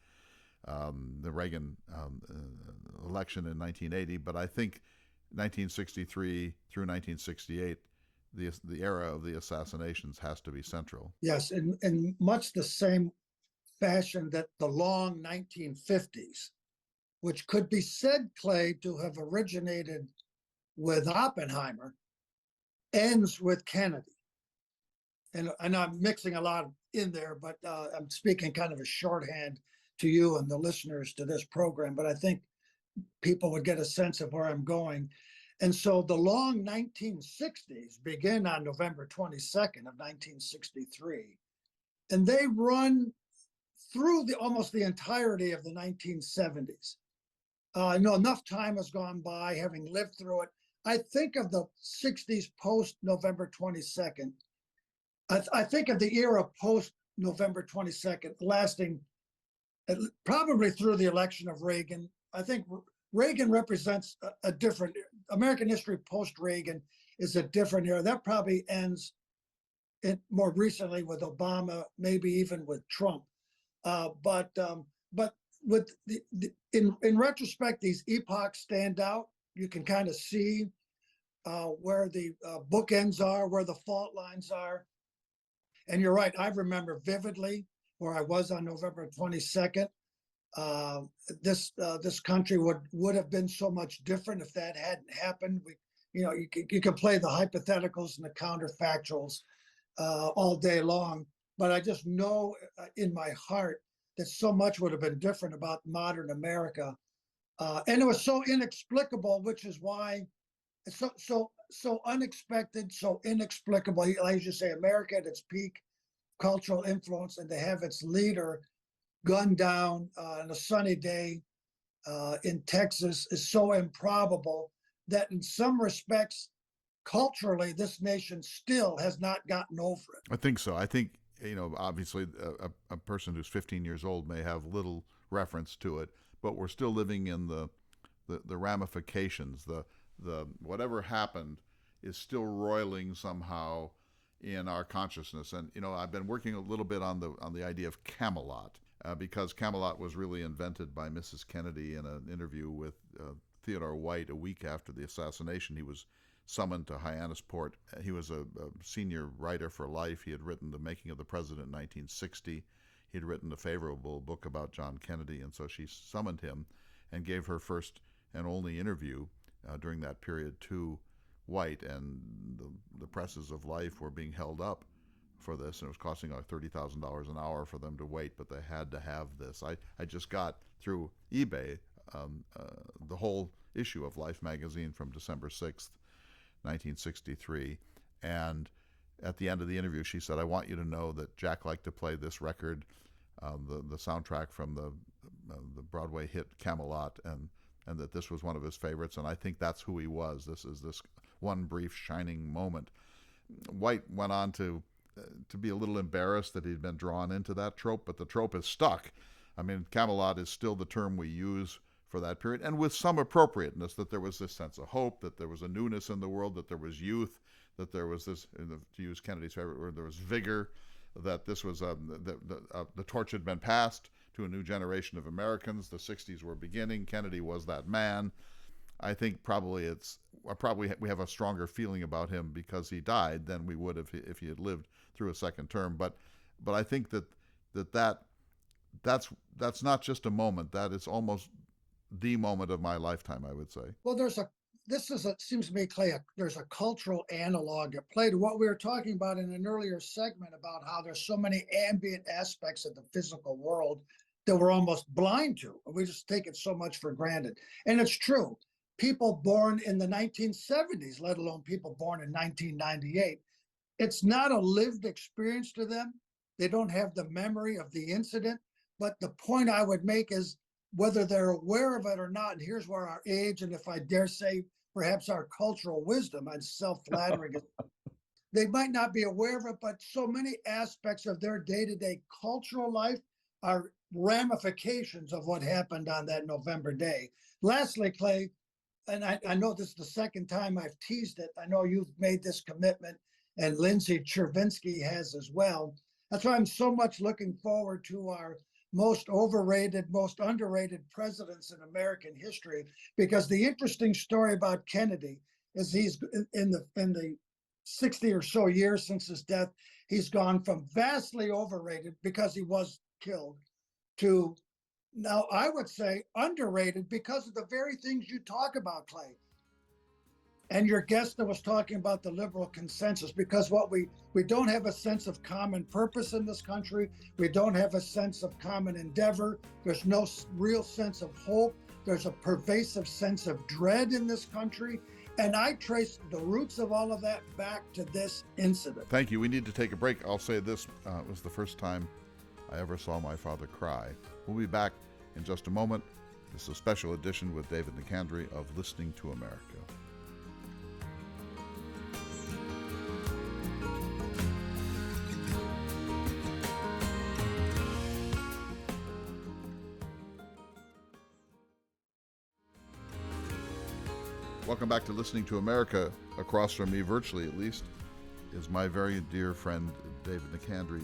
the Reagan election in 1980. But I think 1963 through 1968, the era of the assassinations has to be central. Yes, in much the same fashion that the long 1950s, which could be said, Clay, to have originated with Oppenheimer, ends with Kennedy. And I'm mixing a lot in there, but I'm speaking kind of a shorthand to you and the listeners to this program, but I think people would get a sense of where I'm going. And so the long 1960s begin on November 22nd of 1963, and they run through almost the entirety of the 1970s. Enough time has gone by, having lived through it. I think of the 60s post November 22nd. I think of the era post November 22nd lasting probably through the election of Reagan. I think Reagan represents a different, American history post Reagan is a different era. That probably ends more recently with Obama, maybe even with Trump. But with in retrospect, these epochs stand out. You can kind of see where the bookends are, where the fault lines are. And you're right. I remember vividly where I was on November 22nd. This country would have been so much different if that hadn't happened. You can play the hypotheticals and the counterfactuals all day long, but I just know in my heart that so much would have been different about modern America, and it was so inexplicable, which is why it's so unexpected, so inexplicable. As you say, America at its peak, cultural influence, and to have its leader gunned down on a sunny day in Texas is so improbable that in some respects, culturally, this nation still has not gotten over it. I think so. I think, obviously a person who's 15 years old may have little reference to it, but we're still living in the ramifications. The whatever happened is still roiling somehow in our consciousness. And I've been working a little bit on the idea of Camelot, because Camelot was really invented by Mrs. Kennedy in an interview with Theodore White a week after the assassination. He was summoned to Hyannisport. He was a senior writer for Life. He had written The Making of the President in 1960. He had written a favorable book about John Kennedy, and so she summoned him and gave her first and only interview during that period to White, and the presses of Life were being held up for this, and it was costing like $30,000 an hour for them to wait, but they had to have this. I just got through eBay the whole issue of Life magazine from December 6th, 1963, and at the end of the interview she said, "I want you to know that Jack liked to play this record, the soundtrack from the Broadway hit Camelot, and that this was one of his favorites, and I think that's who he was. This is this one brief shining moment." White went on to be a little embarrassed that he'd been drawn into that trope, but the trope is stuck. I mean, Camelot is still the term we use for that period, and with some appropriateness, that there was this sense of hope, that there was a newness in the world, that there was youth, that there was this, to use Kennedy's favorite word, there was vigor, that this was the torch had been passed to a new generation of Americans. The 60s were beginning. Kennedy was that man. I think probably we have a stronger feeling about him because he died than we would if he had lived through a second term. But I think that's not just a moment. That is almost the moment of my lifetime, I would say. Well, it seems to me, Clay, there's a cultural analog at play to what we were talking about in an earlier segment about how there's so many ambient aspects of the physical world that we're almost blind to. We just take it so much for granted. And it's true. People born in the 1970s, let alone people born in 1998, it's not a lived experience to them. They don't have the memory of the incident. But the point I would make is whether they're aware of it or not, and here's where our age, and if I dare say, perhaps our cultural wisdom, and self-flattering, they might not be aware of it, but so many aspects of their day-to-day cultural life are ramifications of what happened on that November day. Lastly, Clay, and I know this is the second time I've teased it. I know you've made this commitment, and Lindsay Chervinsky has as well. That's why I'm so much looking forward to our most overrated, most underrated presidents in American history, because the interesting story about Kennedy is he's in the 60 or so years since his death, he's gone from vastly overrated because he was killed to now I would say underrated because of the very things you talk about, Clay. And your guest that was talking about the liberal consensus, because what we don't have a sense of common purpose in this country. We don't have a sense of common endeavor. There's no real sense of hope. There's a pervasive sense of dread in this country. And I trace the roots of all of that back to this incident. Thank you. We need to take a break. I'll say this was the first time I ever saw my father cry. We'll be back in just a moment. This is a special edition with David Nicandri of Listening to America. Welcome back to Listening to America. Across from me, virtually at least, is my very dear friend, David Nicandri.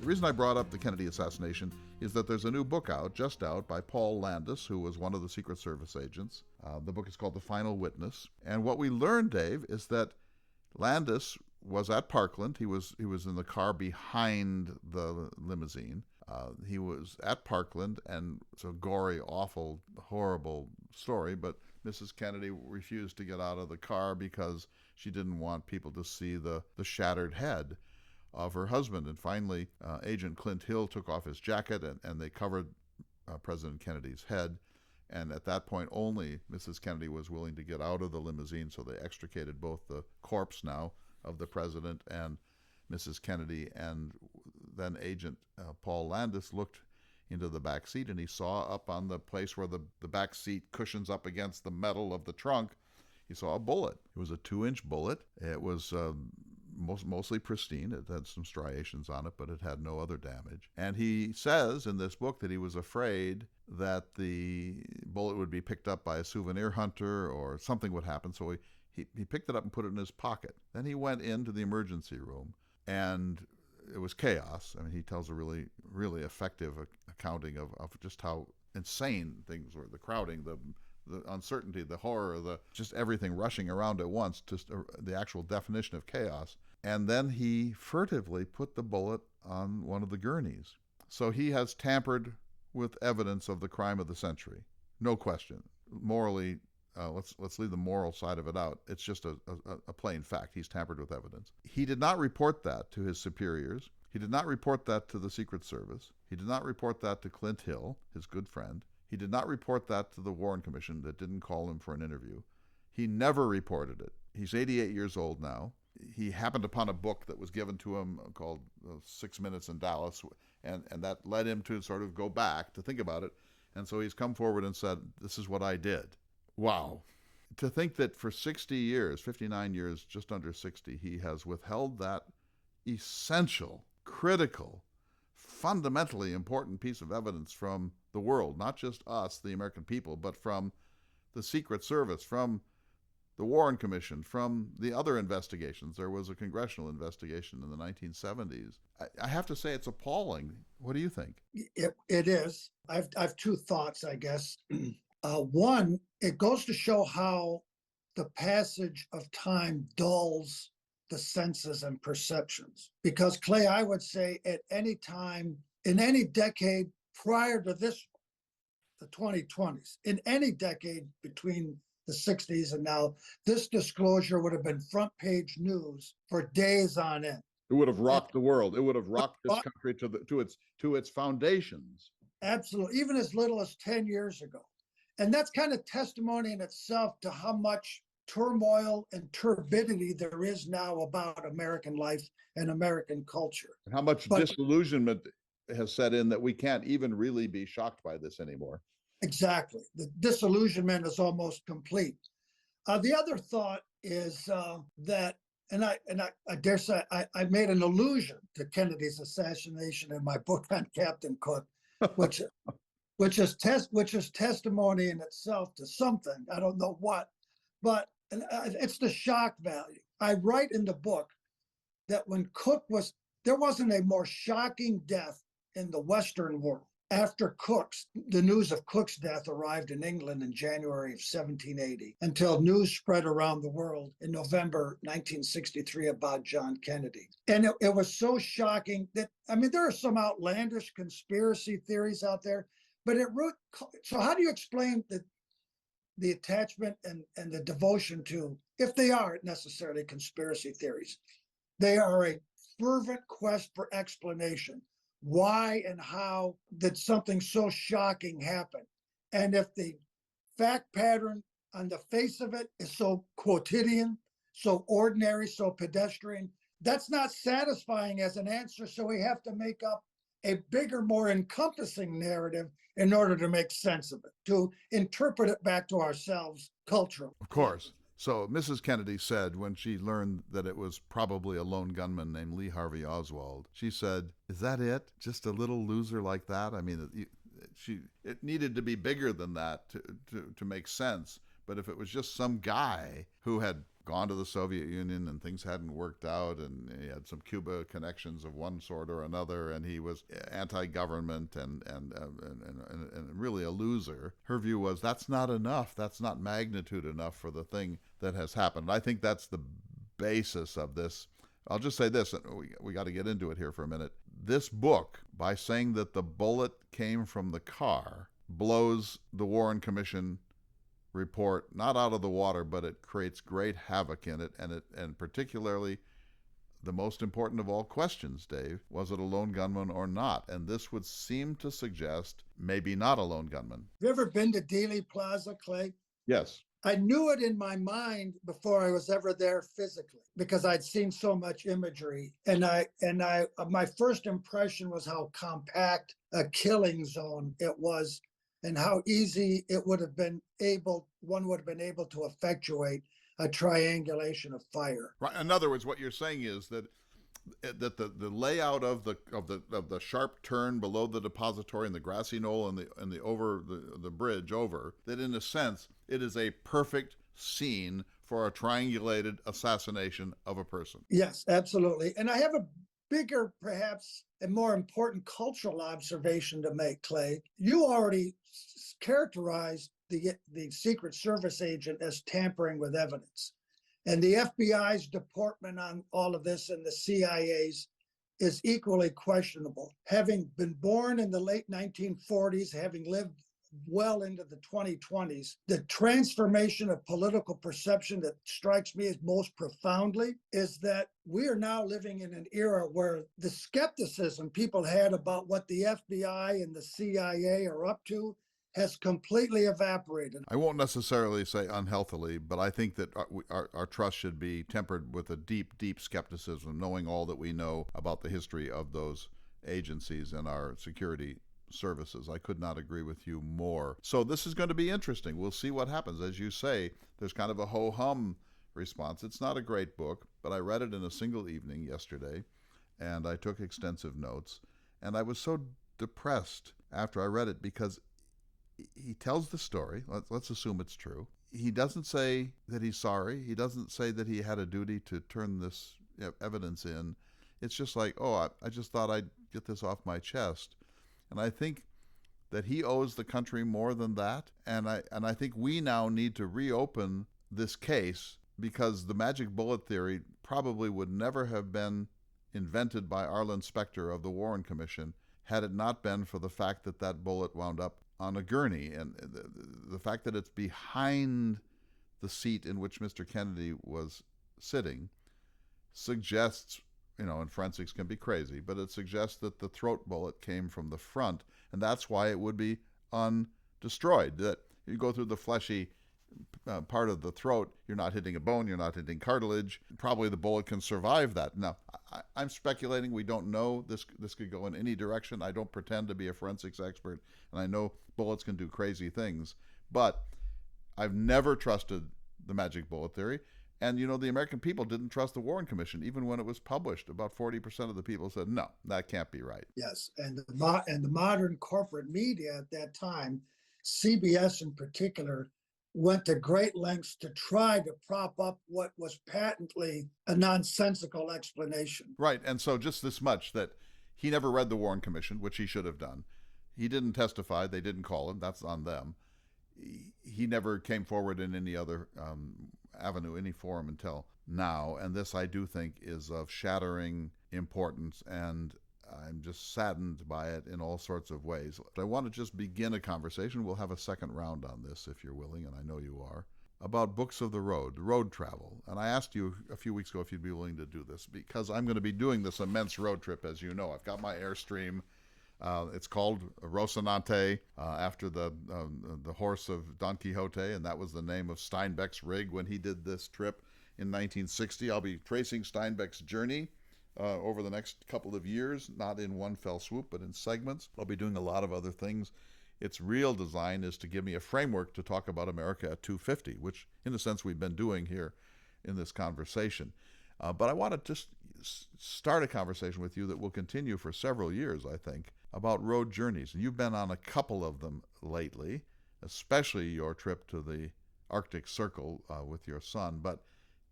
The reason I brought up the Kennedy assassination is that there's a new book just out by Paul Landis, who was one of the Secret Service agents. The book is called The Final Witness. And what we learned, Dave, is that Landis was at Parkland. He was in the car behind the limousine. He was at Parkland, and it's a gory, awful, horrible story, but Mrs. Kennedy refused to get out of the car because she didn't want people to see the shattered head of her husband. And finally, Agent Clint Hill took off his jacket and they covered President Kennedy's head. And at that point only, Mrs. Kennedy was willing to get out of the limousine, so they extricated both the corpse now of the president and Mrs. Kennedy, and then Agent Paul Landis looked into the back seat, and he saw up on the place where the back seat cushions up against the metal of the trunk, he saw a bullet. It was a 2-inch bullet. It was mostly pristine. It had some striations on it, but it had no other damage. And he says in this book that he was afraid that the bullet would be picked up by a souvenir hunter or something would happen. So he picked it up and put it in his pocket. Then he went into the emergency room, and it was chaos. I mean, he tells a really, really effective accounting of just how insane things were, the crowding, the uncertainty, the horror, just everything rushing around at once, just the actual definition of chaos. And then he furtively put the bullet on one of the gurneys. So he has tampered with evidence of the crime of the century. No question. Morally, let's leave the moral side of it out. It's just a plain fact. He's tampered with evidence. He did not report that to his superiors. He did not report that to the Secret Service. He did not report that to Clint Hill, his good friend. He did not report that to the Warren Commission that didn't call him for an interview. He never reported it. He's 88 years old now. He happened upon a book that was given to him called 6 Minutes in Dallas, and that led him to sort of go back to think about it. And so he's come forward and said, this is what I did. Wow. To think that for 60 years, 59 years, just under 60, he has withheld that essential, critical, fundamentally important piece of evidence from the world, not just us, the American people, but from the Secret Service, from the Warren Commission, from the other investigations. There was a congressional investigation in the 1970s. I have to say it's appalling. What do you think? It is. I've two thoughts, I guess. One, it goes to show how the passage of time dulls the senses and perceptions. Because, Clay, I would say at any time, in any decade prior to this, the 2020s, in any decade between the 60s and now, this disclosure would have been front page news for days on end. It would have rocked the world. It would have rocked this country to its foundations. Absolutely, even as little as 10 years ago. And that's kind of testimony in itself to how much turmoil and turbidity there is now about American life and American culture. And how much disillusionment has set in that we can't even really be shocked by this anymore. Exactly. The disillusionment is almost complete. The other thought is that, and I dare say, I made an allusion to Kennedy's assassination in my book on Captain Cook, which is testimony in itself to something. I don't know what, but it's the shock value. I write in the book that when Cook there wasn't a more shocking death in the Western world. After the news of Cook's death arrived in England in January of 1780, until news spread around the world in November 1963 about John Kennedy. And it was so shocking that, I mean, there are some outlandish conspiracy theories out there, but so how do you explain the attachment and the devotion to, if they aren't necessarily conspiracy theories, they are a fervent quest for explanation. Why and how did something so shocking happen? And if the fact pattern on the face of it is so quotidian, so ordinary, so pedestrian, that's not satisfying as an answer. So we have to make up a bigger, more encompassing narrative in order to make sense of it, to interpret it back to ourselves culturally. Of course. So Mrs. Kennedy said when she learned that it was probably a lone gunman named Lee Harvey Oswald, she said, "Is that it? Just a little loser like that?" I mean, it needed to be bigger than that to make sense. But if it was just some guy who had gone to the Soviet Union and things hadn't worked out, and he had some Cuba connections of one sort or another, and he was anti-government and really a loser, her view was that's not enough. That's not magnitude enough for the thing that has happened. And I think that's the basis of this. I'll just say this, and we got to get into it here for a minute. This book, by saying that the bullet came from the car, blows the Warren Commission report not out of the water, but it creates great havoc in it, and particularly the most important of all questions, Dave, was it a lone gunman or not? And this would seem to suggest maybe not a lone gunman. Have you ever been to Dealey Plaza, Clay? Yes. I knew it in my mind before I was ever there physically because I'd seen so much imagery. And my first impression was how compact a killing zone it was and how easy it would have been one would have been able to effectuate a triangulation of fire. Right. In other words, what you're saying is that the layout of the sharp turn below the depository and the grassy knoll and the over the bridge over, that in a sense it is a perfect scene for a triangulated assassination of a person. Yes, absolutely. And I have a bigger, perhaps a more important cultural observation to make, Clay. You already characterized the Secret Service agent as tampering with evidence. And the FBI's deportment on all of this and the CIA's is equally questionable. Having been born in the late 1940s, having lived well into the 2020s, the transformation of political perception that strikes me as most profoundly is that we are now living in an era where the skepticism people had about what the FBI and the CIA are up to has completely evaporated. I won't necessarily say unhealthily, but I think that our trust should be tempered with a deep, deep skepticism, knowing all that we know about the history of those agencies and our security services. I could not agree with you more. So this is going to be interesting. We'll see what happens. As you say, there's kind of a ho-hum response. It's not a great book, but I read it in a single evening yesterday, and I took extensive notes, and I was so depressed after I read it because he tells the story. Let's assume it's true. He doesn't say that he's sorry. He doesn't say that he had a duty to turn this evidence in. It's just like, oh, I just thought I'd get this off my chest. And I think that he owes the country more than that. And I think we now need to reopen this case because the magic bullet theory probably would never have been invented by Arlen Specter of the Warren Commission had it not been for the fact that that bullet wound up on a gurney, and the fact that it's behind the seat in which Mr. Kennedy was sitting suggests, and forensics can be crazy, but it suggests that the throat bullet came from the front, and that's why it would be undestroyed. That you go through the fleshy part of the throat, you're not hitting a bone, you're not hitting cartilage. Probably the bullet can survive that. Now, I'm speculating. We don't know. This could go in any direction. I don't pretend to be a forensics expert, and I know bullets can do crazy things, but I've never trusted the magic bullet theory. And, the American people didn't trust the Warren Commission. Even when it was published, about 40% of the people said, no, that can't be right. Yes, and the modern corporate media at that time, CBS in particular, went to great lengths to try to prop up what was patently a nonsensical explanation. Right, and so just this much, that he never read the Warren Commission, which he should have done. He didn't testify. They didn't call him. That's on them. He never came forward in any other avenue, any forum until now. And this, I do think, is of shattering importance, and I'm just saddened by it in all sorts of ways. I want to just begin a conversation. We'll have a second round on this, if you're willing, and I know you are, about books of the road travel. And I asked you a few weeks ago if you'd be willing to do this, because I'm going to be doing this immense road trip, as you know. I've got my Airstream. It's called Rocinante, after the horse of Don Quixote, and that was the name of Steinbeck's rig when he did this trip in 1960. I'll be tracing Steinbeck's journey over the next couple of years, not in one fell swoop, but in segments. I'll be doing a lot of other things. Its real design is to give me a framework to talk about America at 250, which in a sense we've been doing here in this conversation. But I want to just start a conversation with you that will continue for several years, I think, about road journeys. And you've been on a couple of them lately, especially your trip to the Arctic Circle with your son. But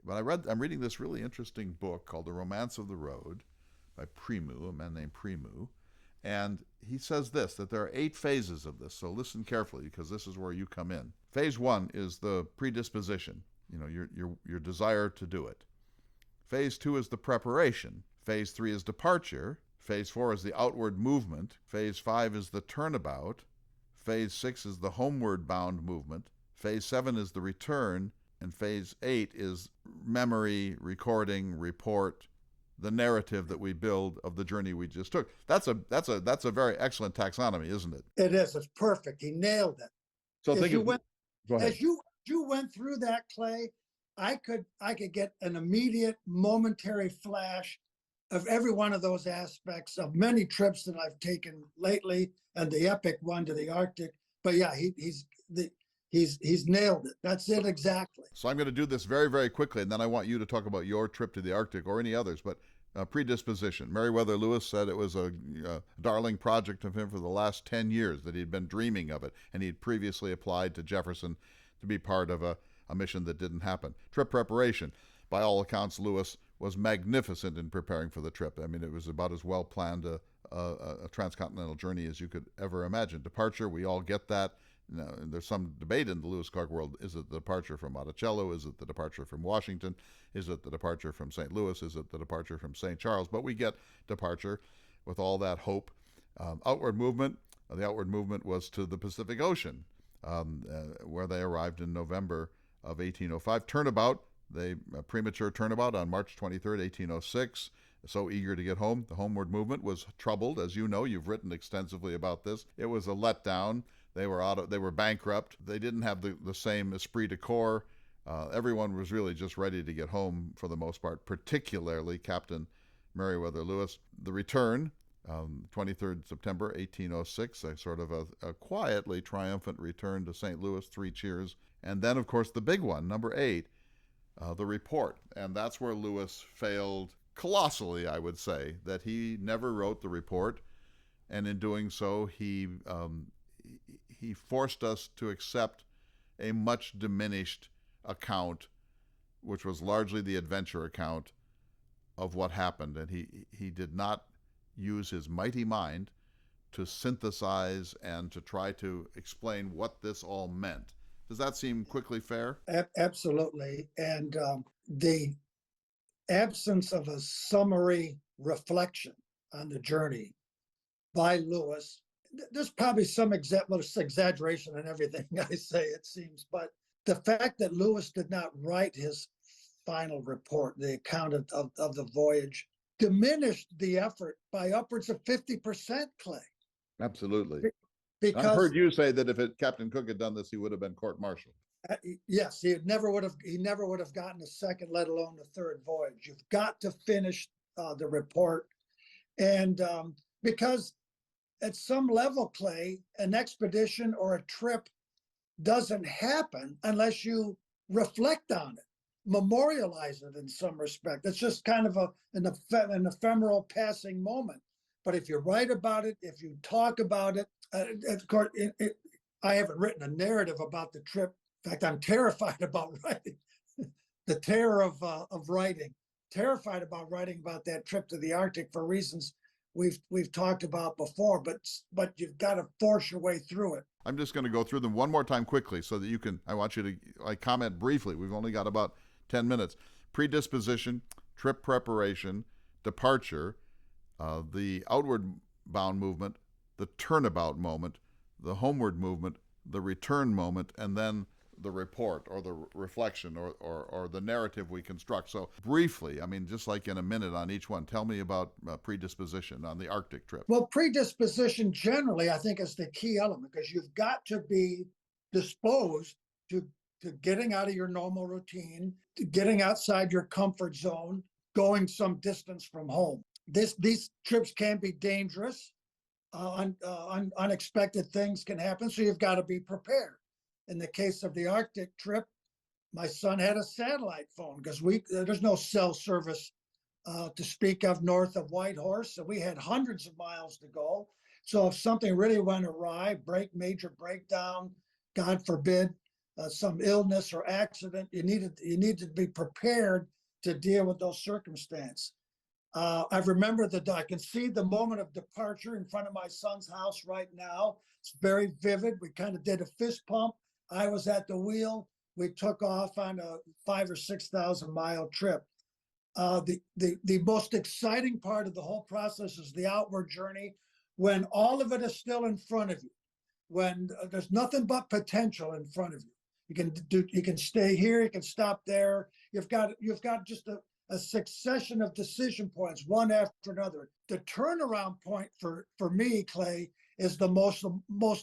I'm reading this really interesting book called The Romance of the Road by Primu, a man named Primu. And he says this, that there are 8 phases of this. So listen carefully, because this is where you come in. Phase 1 is the predisposition, your desire to do it. Phase 2 is the preparation. Phase 3 is departure. Phase 4 is the outward movement. Phase 5 is the turnabout. Phase 6 is the homeward bound movement. Phase 7 is the return. And phase 8 is memory, recording, report, the narrative that we build of the journey we just took. That's a very excellent taxonomy, isn't it? It is. It's perfect. He nailed it. So Go ahead. As you you went through that, Clay, I could get an immediate momentary flash of every one of those aspects of many trips that I've taken lately, and the epic one to the Arctic. But yeah, he's nailed it. That's it exactly. So I'm going to do this very, very quickly, and then I want you to talk about your trip to the Arctic or any others. But predisposition. Meriwether Lewis said it was a darling project of him for the last 10 years, that he'd been dreaming of it, and he'd previously applied to Jefferson to be part of a mission that didn't happen. Trip preparation. By all accounts, Lewis was magnificent in preparing for the trip. I mean, it was about as well planned a transcontinental journey as you could ever imagine. Departure, we all get that. Now, there's some debate in the Lewis Clark world. Is it the departure from Monticello? Is it the departure from Washington? Is it the departure from St. Louis? Is it the departure from St. Charles? But we get departure with all that hope. Outward movement. The outward movement was to the Pacific Ocean, where they arrived in November of 1805. Turnabout, premature turnabout on March 23rd, 1806. So eager to get home. The homeward movement was troubled, as you know. You've written extensively about this. It was a letdown. They were bankrupt. They didn't have the same esprit de corps. Everyone was really just ready to get home for the most part, particularly Captain Meriwether Lewis. The return, 23rd September 1806, a sort of a quietly triumphant return to St. Louis, 3 cheers. And then, of course, the big one, number 8, the report. And that's where Lewis failed colossally, I would say, that he never wrote the report. And in doing so, he forced us to accept a much diminished account, which was largely the adventure account of what happened. And he did not use his mighty mind to synthesize and to try to explain what this all meant. Does that seem quickly fair? Absolutely. And the absence of a summary reflection on the journey by Lewis, there's probably some exaggeration in everything I say, it seems, but the fact that Lewis did not write his final report, the account of the voyage, diminished the effort by upwards of 50%, Clay. Absolutely. Because I've heard you say that if Captain Cook had done this, he would have been court-martialed. Yes, he never would have gotten a second, let alone a third voyage. You've got to finish the report. And because at some level, Clay, an expedition or a trip doesn't happen unless you reflect on it, memorialize it in some respect. It's just kind of an ephemeral passing moment. But if you write about it, if you talk about it, of course, I haven't written a narrative about the trip. In fact, I'm terrified about writing. The terror of writing. Terrified about writing about that trip to the Arctic for reasons we've talked about before. But you've got to force your way through it. I'm just going to go through them one more time quickly so that you can. I want you to comment briefly. We've only got about 10 minutes. Predisposition, trip preparation, departure, the outward bound movement, the turnabout moment, the homeward movement, the return moment, and then the report or the reflection or the narrative we construct. So briefly, I mean, just like in a minute on each one, tell me about predisposition on the Arctic trip. Well, predisposition generally, I think, is the key element, because you've got to be disposed to getting out of your normal routine, to getting outside your comfort zone, going some distance from home. These trips can be dangerous. Unexpected things can happen, so you've got to be prepared. In the case of the Arctic trip, my son had a satellite phone because there's no cell service to speak of north of Whitehorse, so we had hundreds of miles to go. So if something really went awry, major breakdown, God forbid, some illness or accident, you needed to be prepared to deal with those circumstances. I remember I can see the moment of departure in front of my son's house right now. It's very vivid. We kind of did a fist pump. I was at the wheel. We took off on a 5,000 or 6,000 mile trip. The most exciting part of the whole process is the outward journey, when all of it is still in front of you, when there's nothing but potential in front of you. You can stay here, you can stop there. You've got just a succession of decision points, one after another. The turnaround point for me, Clay, is the most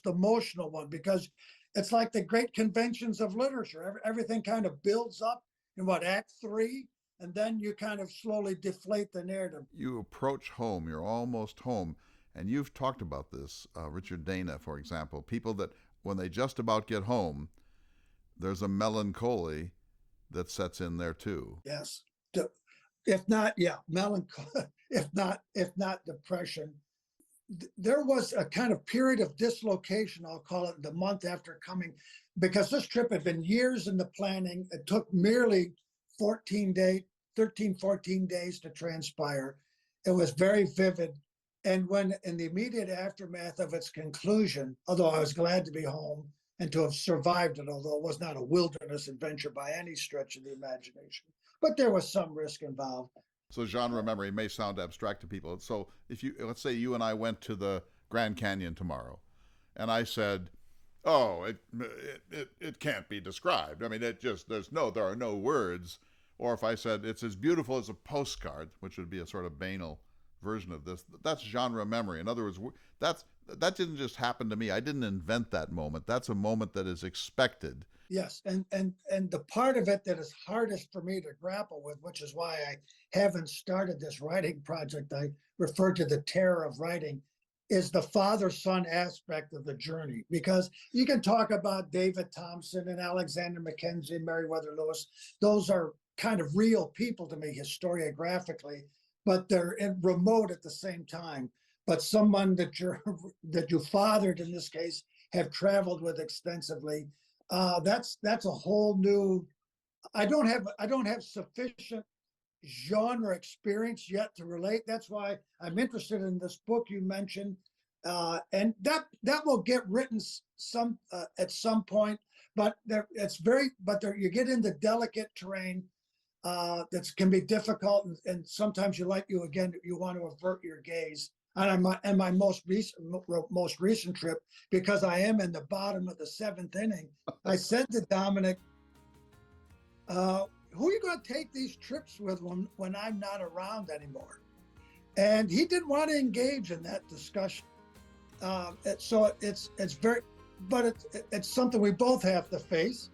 emotional one, because it's like the great conventions of literature. Everything kind of builds up in Act 3, and then you kind of slowly deflate the narrative. You approach home, you're almost home, and you've talked about this, Richard Dana, for example, people that when they just about get home, there's a melancholy that sets in there too. Yes. If not, yeah, melancholy, if not depression. There was a kind of period of dislocation, I'll call it, the month after coming, because this trip had been years in the planning. It took merely 13, 14 days to transpire. It was very vivid. And when in the immediate aftermath of its conclusion, although I was glad to be home and to have survived it, although it was not a wilderness adventure by any stretch of the imagination, but there was some risk involved. So genre memory may sound abstract to people. So if you, let's say you and I went to the Grand Canyon tomorrow, and I said, "Oh, it can't be described. I mean, there are no words." Or if I said it's as beautiful as a postcard, which would be a sort of banal version of this, that's genre memory. In other words, that didn't just happen to me. I didn't invent that moment. That's a moment that is expected. Yes, and the part of it that is hardest for me to grapple with, which is why I haven't started this writing project I refer to the terror of writing, is the father-son aspect of the journey. Because you can talk about David Thompson and Alexander Mackenzie and Meriwether Lewis. Those are kind of real people to me historiographically, but they're remote at the same time. But someone that you fathered in this case have traveled with extensively. That's a whole new. I don't have sufficient genre experience yet to relate. That's why I'm interested in this book you mentioned, and that will get written at some point. But you get into delicate terrain that can be difficult, and sometimes you want to avert your gaze. And my most recent trip, because I am in the bottom of the 7th inning, I said to Dominic, "Who are you going to take these trips with when I'm not around anymore?" And he didn't want to engage in that discussion. So it's something we both have to face.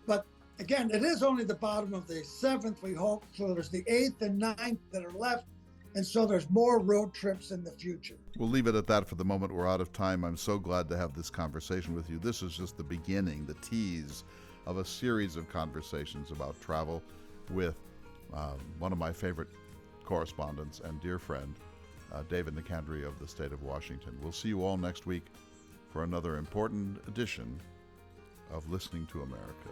But again, it is only the bottom of the 7th, we hope. So there's the 8th and 9th that are left. And so there's more road trips in the future. We'll leave it at that for the moment. We're out of time. I'm so glad to have this conversation with you. This is just the beginning, the tease of a series of conversations about travel with one of my favorite correspondents and dear friend, David Nicandri of the state of Washington. We'll see you all next week for another important edition of Listening to America.